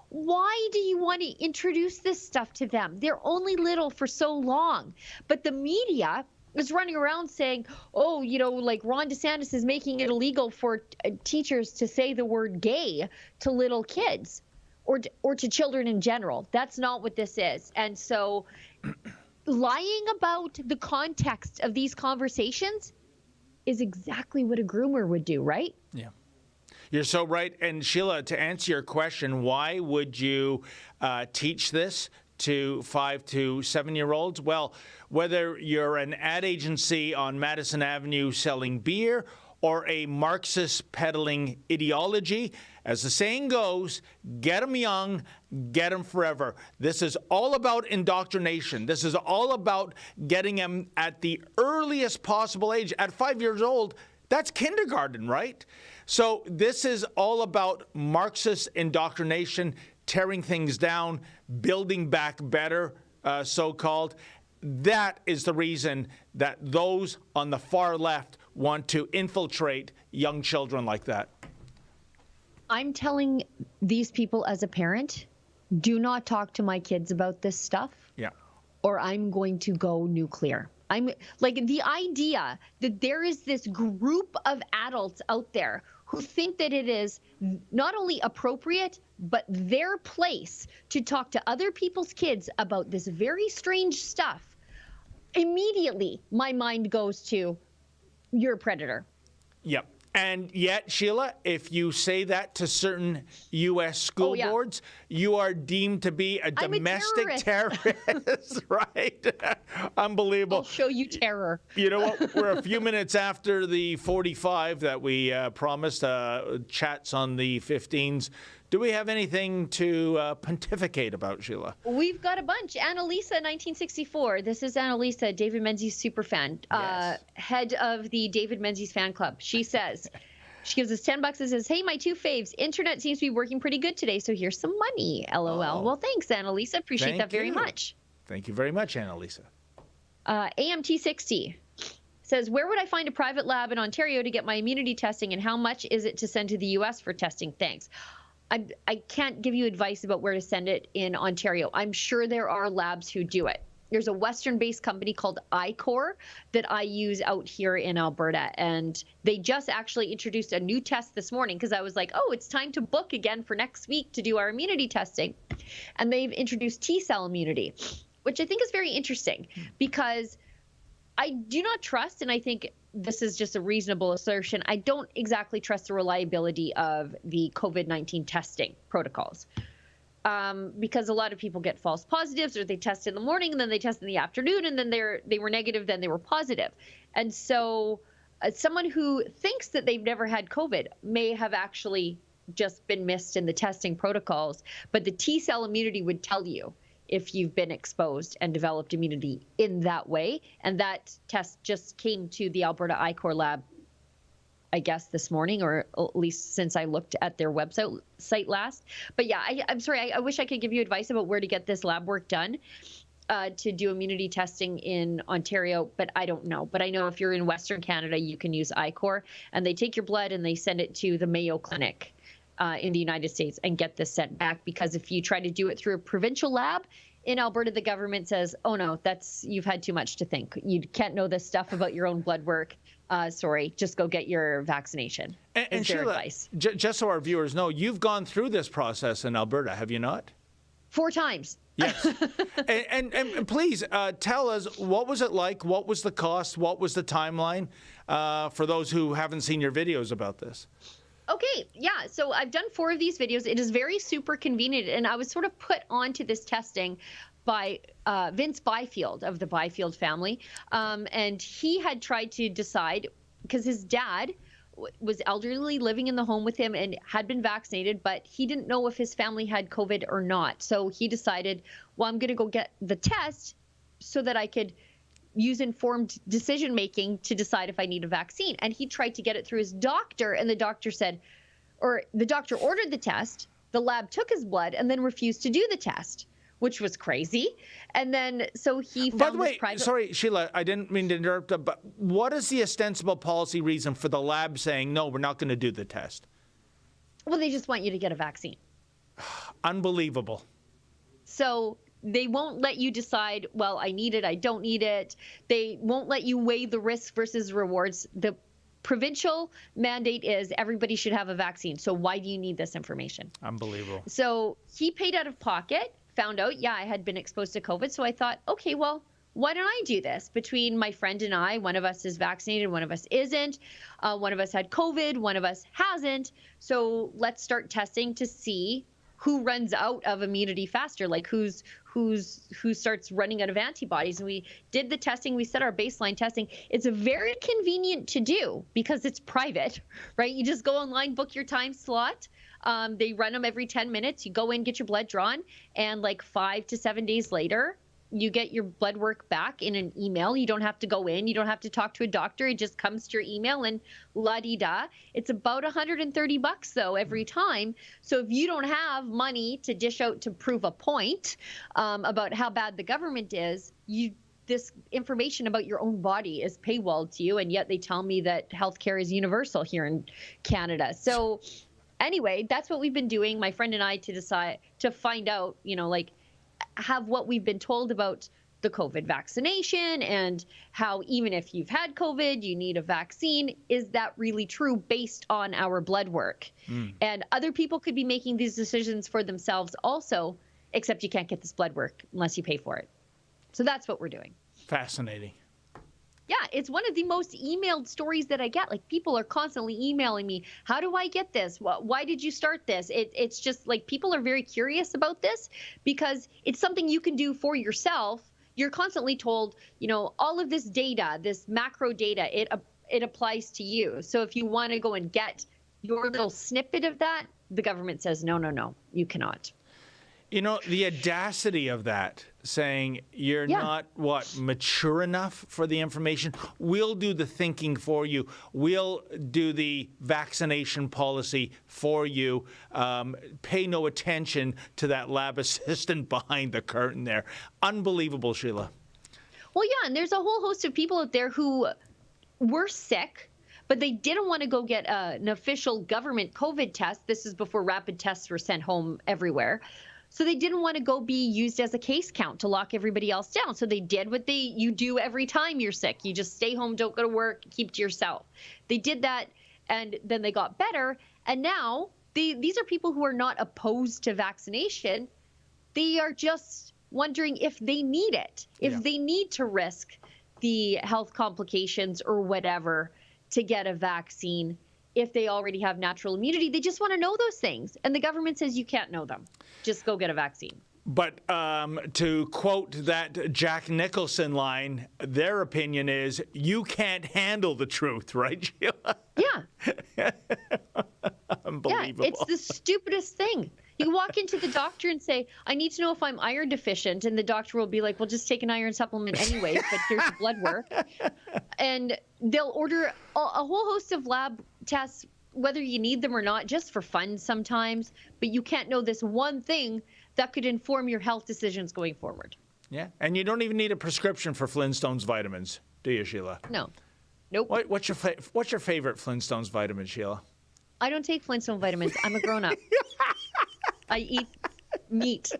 Why do you want to introduce this stuff to them? They're only little for so long. But the media is running around saying, oh, you know, like Ron DeSantis is making it illegal for teachers to say the word gay to little kids or to children in general. That's not what this is. And so lying about the context of these conversations is exactly what a groomer would do, right? Yeah. You're so right. And Sheila, to answer your question, why would you teach this to 5 to 7-year-olds? Well, whether you're an ad agency on Madison Avenue selling beer or a Marxist peddling ideology, as the saying goes, get them young, get them forever. This is all about indoctrination. This is all about getting them at the earliest possible age. At 5 years old, that's kindergarten, right? So this is all about Marxist indoctrination, tearing things down, building back better, so-called. That is the reason that those on the far left want to infiltrate young children like that. I'm telling these people as a parent, do not talk to my kids about this stuff. Yeah. Or I'm going to go nuclear. I'm like, the idea that there is this group of adults out there who think that it is not only appropriate, but their place to talk to other people's kids about this very strange stuff. Immediately, my mind goes to, you're a predator. Yep. And yet, Sheila, if you say that to certain U.S. school boards, you are deemed to be a domestic terrorist, right? Unbelievable. I'll show you terror. You know what? We're a few minutes after the 45 that we promised, chats on the 15s. Do we have anything to pontificate about, Sheila? We've got a bunch. Annalisa, 1964. This is Annalisa, David Menzies superfan, Yes. head of the David Menzies fan club. She says, she gives us $10 and says, hey, my 2 faves. Internet seems to be working pretty good today, so here's some money, LOL. Oh. Well, thanks, Annalisa. Appreciate Thank that very you. much. Thank you very much, Annalisa. AMT60 says, where would I find a private lab in Ontario to get my immunity testing, and how much is it to send to the U.S. for testing? Thanks. I can't give you advice about where to send it in Ontario. I'm sure there are labs who do it. there's a Western-based company called iCore that I use out here in Alberta. And they just actually introduced a new test this morning because I was like, oh, it's time to book again for next week to do our immunity testing. And they've introduced T-cell immunity, which I think is very interesting because I do not trust, and I think this is just a reasonable assertion, I don't exactly trust the reliability of the COVID-19 testing protocols. Because a lot of people get false positives, or they test in the morning and then they test in the afternoon, and then they were negative, then they were positive. And so someone who thinks that they've never had COVID may have actually just been missed in the testing protocols. But the T-cell immunity would tell you if you've been exposed and developed immunity in that way. And that test just came to the Alberta iCore lab, I guess, this morning, or at least since I looked at their website last. But yeah, I'm sorry, I wish I could give you advice about where to get this lab work done to do immunity testing in Ontario, but I don't know. But I know if you're in Western Canada, you can use iCore, and they take your blood and they send it to the Mayo Clinic in the United States and get this sent back. Because if you try to do it through a provincial lab in Alberta, the government says, oh no, you've had too much to think. You can't know this stuff about your own blood work. Sorry, just go get your vaccination. And Sheila, just so our viewers know, you've gone through this process in Alberta, have you not? 4 times. Yes. and please tell us, what was it like? What was the cost? What was the timeline for those who haven't seen your videos about this? Okay, yeah, so I've done 4 of these videos. It is very super convenient, and I was sort of put onto this testing by Vince Byfield of the Byfield family, and he had tried to decide, because his dad was elderly, living in the home with him, and had been vaccinated, but he didn't know if his family had COVID or not. So he decided, well, I'm going to go get the test so that I could use informed decision making to decide if I need a vaccine. And he tried to get it through his doctor, and the doctor said, or the doctor ordered the test, the lab took his blood, and then refused to do the test, which was crazy. And then so he found By the way, this private... sorry, Sheila, I didn't mean to interrupt, but what is the ostensible policy reason for the lab saying, no, we're not going to do the test? Well, they just want you to get a vaccine. Unbelievable. So they won't let you decide, well, I need it, I don't need it. They won't let you weigh the risks versus rewards. The provincial mandate is everybody should have a vaccine. So why do you need this information? Unbelievable. So he paid out of pocket, found out, yeah, I had been exposed to COVID. So I thought, okay, well, why don't I do this? Between my friend and I, one of us is vaccinated, one of us isn't. One of us had COVID, one of us hasn't. So let's start testing to see who runs out of immunity faster, like who starts running out of antibodies. And we did the testing. We set our baseline testing. It's very convenient to do because it's private, right? You just go online, book your time slot. They run them every 10 minutes. You go in, get your blood drawn, and like 5 to 7 days later, you get your blood work back in an email. You don't have to go in. You don't have to talk to a doctor. It just comes to your email and la-di-da. It's about $130 though every time. So if you don't have money to dish out to prove a point about how bad the government is, this information about your own body is paywalled to you, and yet they tell me that healthcare is universal here in Canada. So anyway, that's what we've been doing, my friend and I, to decide to find out, have what we've been told about the COVID vaccination and how even if you've had COVID, you need a vaccine. Is that really true based on our blood work? And other people could be making these decisions for themselves also, except you can't get this blood work unless you pay for it. So that's what we're doing. Fascinating. Yeah, it's one of the most emailed stories that I get. Like, people are constantly emailing me, how do I get this? Why did you start this? It's just like people are very curious about this because it's something you can do for yourself. You're constantly told, all of this data, this macro data, it applies to you. So if you want to go and get your little snippet of that, the government says, no, you cannot. The audacity of that, saying you're not, mature enough for the information. We'll do the thinking for you. We'll do the vaccination policy for you. Pay no attention to that lab assistant behind the curtain there. Unbelievable, Sheila. Well, yeah, and there's a whole host of people out there who were sick, but they didn't want to go get an official government COVID test. This is before rapid tests were sent home everywhere. So they didn't want to go be used as a case count to lock everybody else down. So they did what you do every time you're sick. You just stay home, don't go to work, keep to yourself. They did that, and then they got better. And now these are people who are not opposed to vaccination. They are just wondering if they need it, if they need to risk the health complications or whatever to get a vaccine. If they already have natural immunity, they just want to know those things. And the government says you can't know them. Just go get a vaccine. But to quote that Jack Nicholson line, their opinion is you can't handle the truth, right, Sheila? Yeah. Unbelievable. Yeah, it's the stupidest thing. You walk into the doctor and say, I need to know if I'm iron deficient. And the doctor will be like, well, just take an iron supplement anyway, but here's the blood work. And they'll order a whole host of lab tests, whether you need them or not, just for fun sometimes. But you can't know this one thing that could inform your health decisions going forward. Yeah, and you don't even need a prescription for Flintstones vitamins, do you, Sheila? No. Nope. What's your favorite Flintstones vitamin, Sheila? I don't take Flintstone vitamins. I'm a grown-up. I eat meat.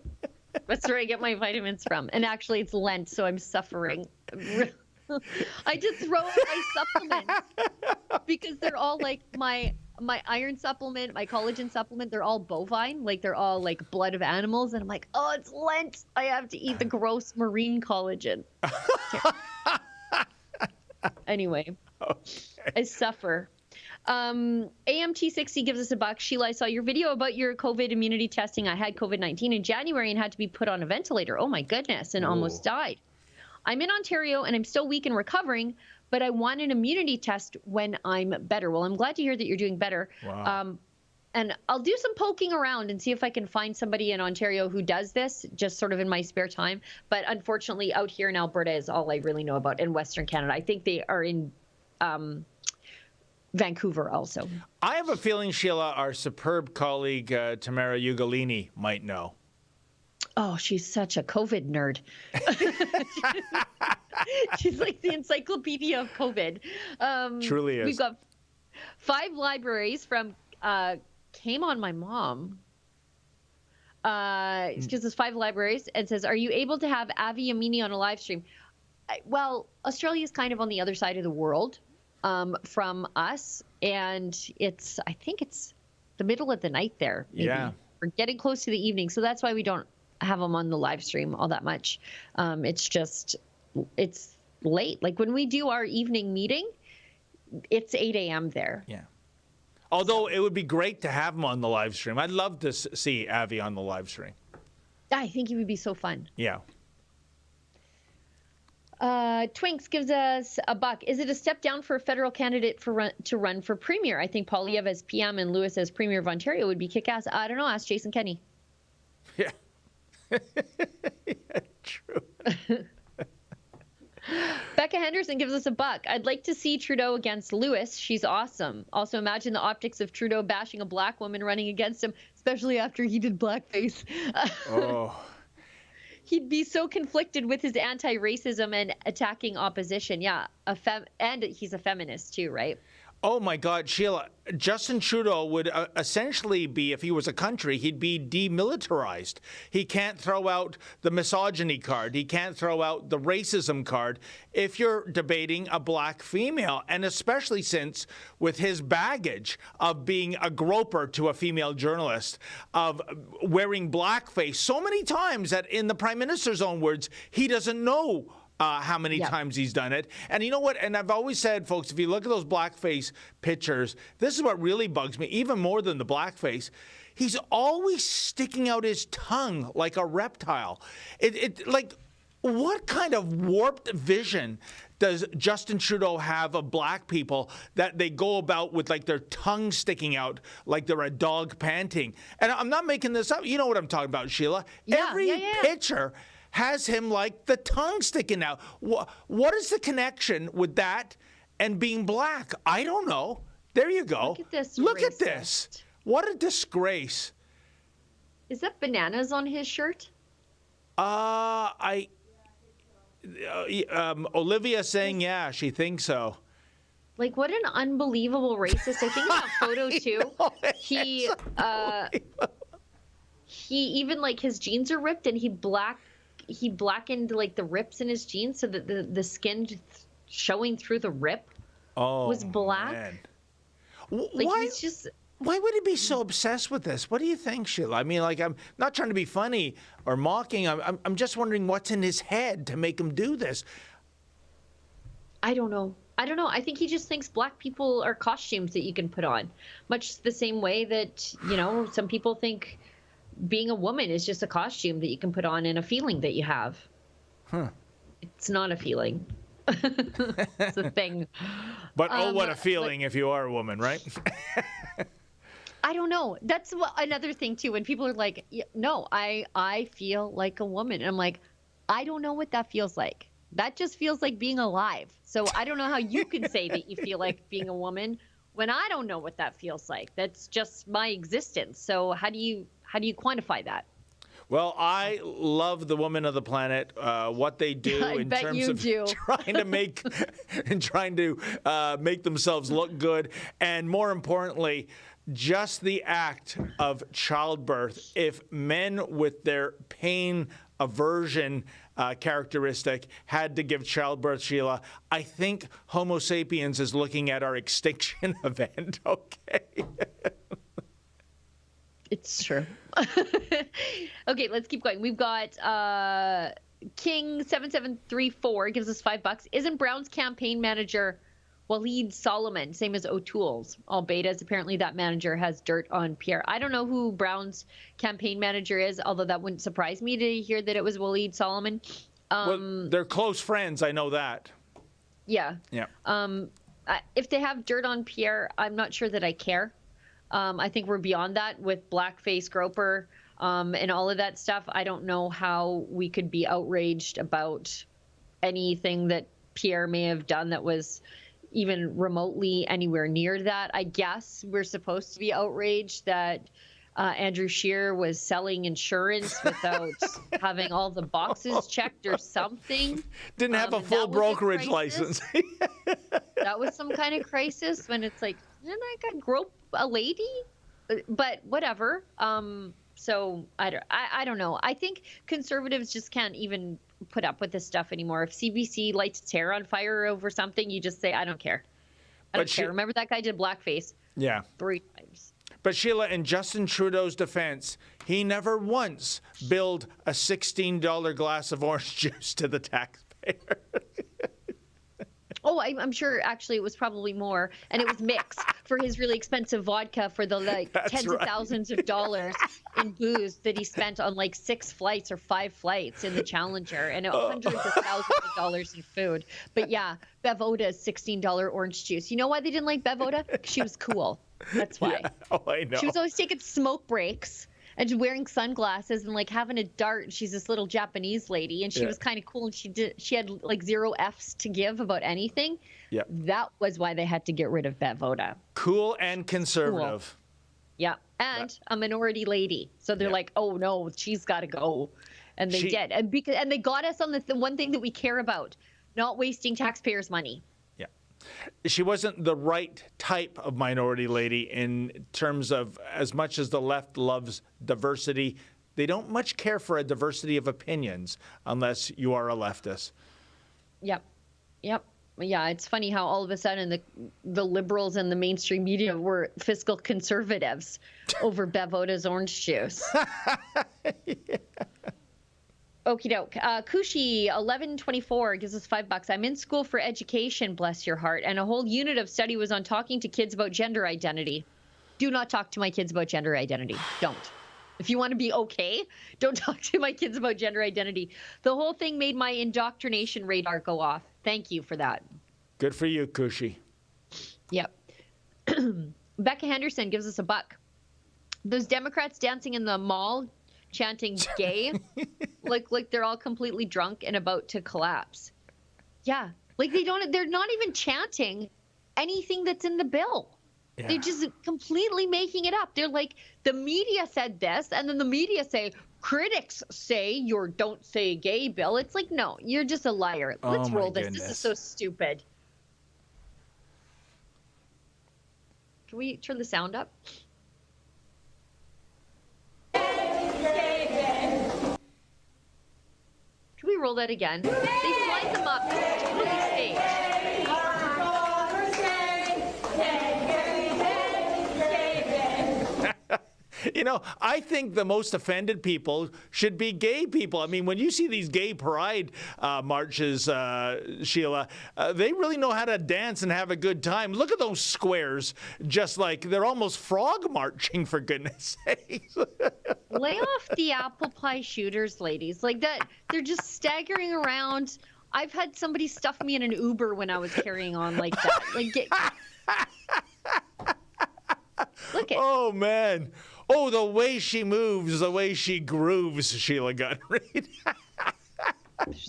That's where I get my vitamins from. And actually, it's Lent, so I'm suffering. I just throw out my supplements because they're all like my iron supplement, my collagen supplement. They're all bovine, like they're all like blood of animals. And I'm like, oh, it's Lent. I have to eat the gross marine collagen. Anyway, I suffer. AMT60 gives us $1. Sheila, I saw your video about your COVID immunity testing. I had COVID-19 in January and had to be put on a ventilator. Oh my goodness, and almost died. I'm in Ontario and I'm still weak and recovering, but I want an immunity test when I'm better. Well, I'm glad to hear that you're doing better. Wow. And I'll do some poking around and see if I can find somebody in Ontario who does this, just sort of in my spare time. But unfortunately, out here in Alberta is all I really know about, in Western Canada. I think they are in Vancouver also. I have a feeling, Sheila, our superb colleague, Tamara Lich, might know. Oh, she's such a COVID nerd. She's like the encyclopedia of COVID. Truly is. We've got 5 libraries from Came on My Mom. It gives us 5 libraries and says, are you able to have Avi Amini on a live stream? Well, Australia is kind of on the other side of the world from us. And I think it's the middle of the night there. Maybe. Yeah. We're getting close to the evening. So that's why we don't have them on the live stream all that much. It's late. Like when we do our evening meeting, it's 8 a.m. there. Yeah. Although it would be great to have him on the live stream. I'd love to see Avi on the live stream. I think it would be so fun. Yeah. Twinks gives us $1. Is it a step down for a federal candidate to run for premier? I think Poilievre as PM and Lewis as premier of Ontario would be kick-ass. I don't know. Ask Jason Kenney. Yeah. Yeah, true. Becca Henderson gives us $1. I'd like to see Trudeau against Lewis. She's awesome. Also, imagine the optics of Trudeau bashing a black woman running against him, especially after he did blackface. Oh. He'd be so conflicted with his anti-racism and attacking opposition. Yeah, and he's a feminist too, right? Oh my God, Sheila, Justin Trudeau would essentially be, if he was a country, he'd be demilitarized. He can't throw out the misogyny card. He can't throw out the racism card if you're debating a black female. And especially since with his baggage of being a groper to a female journalist, of wearing blackface so many times that in the Prime Minister's own words, he doesn't know how many times he's done it. And you know what? And I've always said, folks, if you look at those blackface pictures, this is what really bugs me, even more than the blackface. He's always sticking out his tongue like a reptile. Like, what kind of warped vision does Justin Trudeau have of black people that they go about with like their tongue sticking out like they're a dog panting? And I'm not making this up. You know what I'm talking about, Sheila. Every picture has him like the tongue sticking out. What is the connection with that and being black? I don't know. There you go. Look at this. Look at this. What a disgrace. Is that bananas on his shirt? Olivia saying, yeah, she thinks so. Like, what an unbelievable racist. I think in that photo, too, even like his jeans are ripped, and he blackened like the rips in his jeans so that the skin showing through the rip was black. Man. Like Why? he's just. Why would he be so obsessed with this? What do you think, Sheila? I mean, like, I'm not trying to be funny or mocking. I'm just wondering what's in his head to make him do this. I don't know. I think he just thinks black people are costumes that you can put on, much the same way that, some people think being a woman is just a costume that you can put on and a feeling that you have. It's not a feeling. It's a thing. But what a feeling if you are a woman, right? I don't know. That's another thing too. When people are like, "No, I feel like a woman," and I'm like, I don't know what that feels like. That just feels like being alive. So I don't know how you can say that you feel like being a woman when I don't know what that feels like. That's just my existence. So how do you quantify that? Well, I love the women of the planet, what they do in terms of trying to make themselves look good, and more importantly, just the act of childbirth. If men with their pain aversion characteristic had to give childbirth, Sheila, I think Homo sapiens is looking at our extinction event. Okay. It's true. Okay, let's keep going. We've got King7734 gives us $5. Isn't Brown's campaign manager Waleed Solomon, same as O'Toole's? All betas. Apparently that manager has dirt on Pierre. I don't know who Brown's campaign manager is, although that wouldn't surprise me to hear that it was Waleed Solomon. Well, they're close friends. I know that. Yeah. Yeah. If they have dirt on Pierre, I'm not sure that I care. I think we're beyond that with blackface groper and all of that stuff. I don't know how we could be outraged about anything that Pierre may have done that was even remotely anywhere near that. I guess we're supposed to be outraged that Andrew Scheer was selling insurance without having all the boxes checked or something. Didn't have a full brokerage license. That was some kind of crisis when it's like, didn't I grope a lady? But whatever. So I don't know. I think conservatives just can't even put up with this stuff anymore. If CBC lights its hair on fire over something, you just say, I don't care. I don't care. Remember that guy did blackface? Yeah. 3 times. But Sheila, in Justin Trudeau's defense, he never once billed a $16 glass of orange juice to the taxpayer. Oh, I'm sure actually it was probably more, and it was mixed for his really expensive vodka for the tens of thousands of dollars in booze that he spent on 6 flights or 5 flights in the Challenger, and hundreds of thousands of dollars in food. But yeah, Bevoda's $16 orange juice. You know why they didn't like Bevoda? She was cool. That's why. Yeah. Oh, I know. She was always taking smoke breaks and wearing sunglasses and having a dart. She's this little Japanese lady, and she was kind of cool, and she had 0 F's to give about anything. Yeah. That was why they had to get rid of Bevoda. Cool and conservative. Cool. Yeah, and a minority lady. So they're like, oh no, she's got to go, and they did, and they got us on the one thing that we care about, not wasting taxpayers' money. She wasn't the right type of minority lady in terms of, as much as the left loves diversity, they don't much care for a diversity of opinions unless you are a leftist. Yep. Yeah, it's funny how all of a sudden the liberals and the mainstream media were fiscal conservatives over Bevoda's orange juice. Yeah. Okie doke. Kushi 1124 gives us $5. I'm in school for education, bless your heart, and a whole unit of study was on talking to kids about gender identity. Do not talk to my kids about gender identity. Don't. If you want to be okay, don't talk to my kids about gender identity. The whole thing made my indoctrination radar go off. Thank you for that. Good for you, Kushi. Yep. Becca Henderson gives us $1. Those Democrats dancing in the mall chanting gay, like they're all completely drunk and about to collapse. Yeah, they're not even chanting anything that's in the bill. Yeah. They're just completely making it up. They're like, the media said this, and then the media say, critics say your don't say gay bill. It's like, no, you're just a liar. Let's roll this. Goodness. This is so stupid. Can we turn the sound up? roll that again. They lined them up, totally staged. You know, I think the most offended people should be gay people. I mean, when you see these gay pride marches, Sheila, they really know how to dance and have a good time. Look at those squares, just like they're almost frog marching, for goodness sakes. Lay off the apple pie shooters, ladies. Like that, they're just staggering around. I've had somebody stuff me in an Uber when I was carrying on like that. Like, look at. Oh, man. Oh, the way she moves, the way she grooves, Sheila Gunn Reid.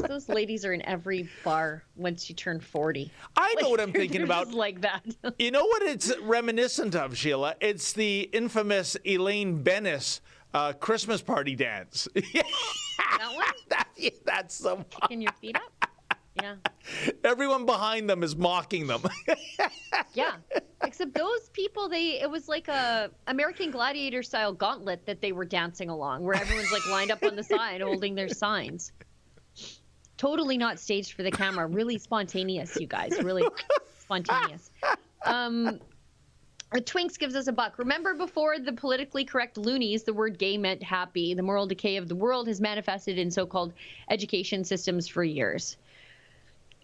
Those ladies are in every bar once you turn 40. I know what I'm thinking about. Just like that. You know what it's reminiscent of, Sheila? It's the infamous Elaine Bennis Christmas party dance. That one? That's the one. Kicking your feet up? Yeah. Everyone behind them is mocking them. Yeah. Except those people, it was like a American Gladiator style gauntlet that they were dancing along, where everyone's like lined up on the side holding their signs. Totally not staged for the camera. Really spontaneous, you guys. Really spontaneous. Twinks gives us a buck. Remember, before the politically correct loonies, the word gay meant happy. The moral decay of the world has manifested in so-called education systems for years.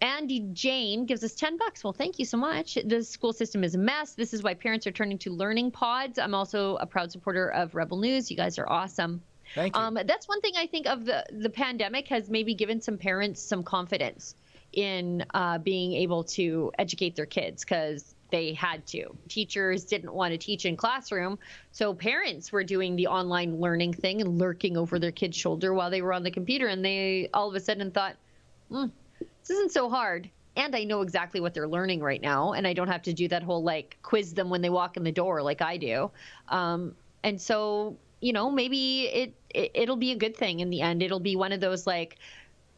Andy Jane gives us $10. Well, thank you so much. The school system is a mess. This is why parents are turning to learning pods. I'm also a proud supporter of Rebel News. You guys are awesome. Thank you. That's one thing I think of the pandemic has maybe given some parents some confidence in being able to educate their kids, because they had to. Teachers didn't want to teach in classroom, so parents were doing the online learning thing and lurking over their kid's shoulder while they were on the computer, and they all of a sudden thought, this isn't so hard, and I know exactly what they're learning right now, and I don't have to do that whole like quiz them when they walk in the door like I do. And so, you know, maybe it'll be a good thing in the end. It'll be one of those like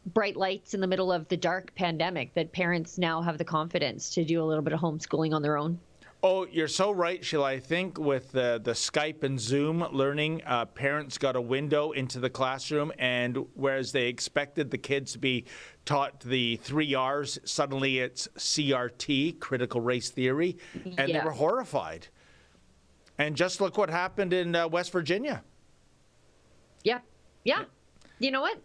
bright lights in the middle of the dark pandemic that parents now have the confidence to do a little bit of homeschooling on their own. Oh, you're so right, Sheila. I think with the Skype and Zoom learning, parents got a window into the classroom, and whereas they expected the kids to be taught the 3 R's, suddenly it's CRT, critical race theory, and they were horrified. And just look what happened in West Virginia. Yeah. You know what?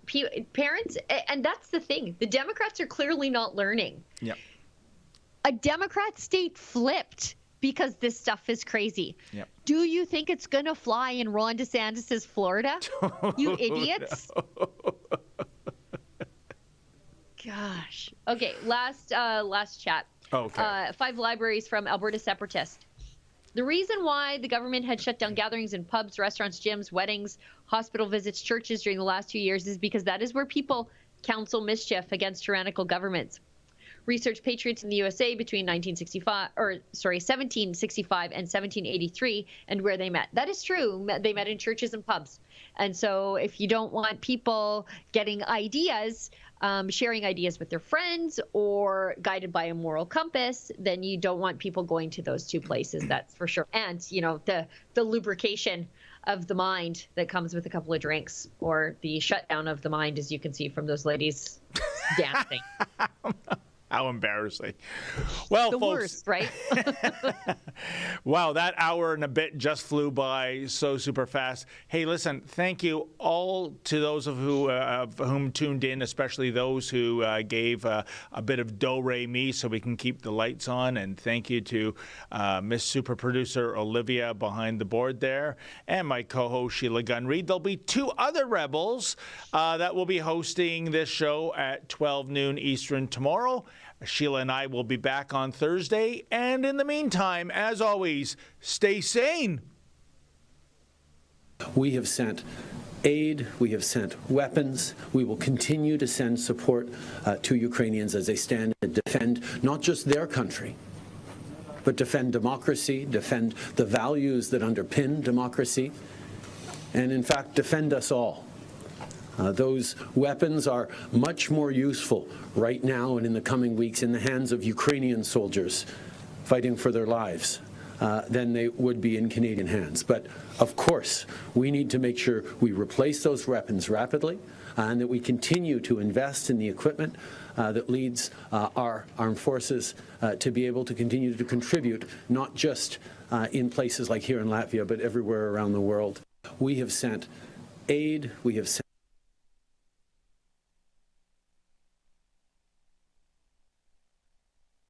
Parents, and that's the thing. The Democrats are clearly not learning. Yep. A Democrat state flipped because this stuff is crazy. Yep. Do you think it's going to fly in Ron DeSantis' Florida? You idiots. No. Gosh. Okay, last chat. Okay. 5 libraries from Alberta separatists. The reason why the government had shut down gatherings in pubs, restaurants, gyms, weddings, hospital visits, churches during the last 2 years is because that is where people counsel mischief against tyrannical governments. Research patriots in the USA between 1765 and 1783, and where they met. That is true. They met in churches and pubs. And so if you don't want people getting ideas, sharing ideas with their friends, or guided by a moral compass, then you don't want people going to those two places, that's for sure. And, you know, the lubrication of the mind that comes with a couple of drinks, or the shutdown of the mind, as you can see from those ladies dancing. How embarrassing. Well, the folks, worst, right? Wow, that hour and a bit just flew by so super fast. Hey, listen, thank you all to those of whom tuned in, especially those who gave a bit of do-re-mi so we can keep the lights on. And thank you to Miss Super Producer Olivia behind the board there, and my co-host Sheila Gunn Reid. There'll be 2 other Rebels that will be hosting this show at 12 noon Eastern tomorrow. Sheila and I will be back on Thursday. And in the meantime, as always, stay sane. We have sent aid, we have sent weapons. We will continue to send support to Ukrainians as they stand and defend not just their country, but defend democracy, defend the values that underpin democracy, and in fact, defend us all. Those weapons are much more useful right now and in the coming weeks in the hands of Ukrainian soldiers fighting for their lives than they would be in Canadian hands. But of course, we need to make sure we replace those weapons rapidly and that we continue to invest in the equipment that leads our armed forces to be able to continue to contribute, not just in places like here in Latvia, but everywhere around the world. We have sent aid, we have sent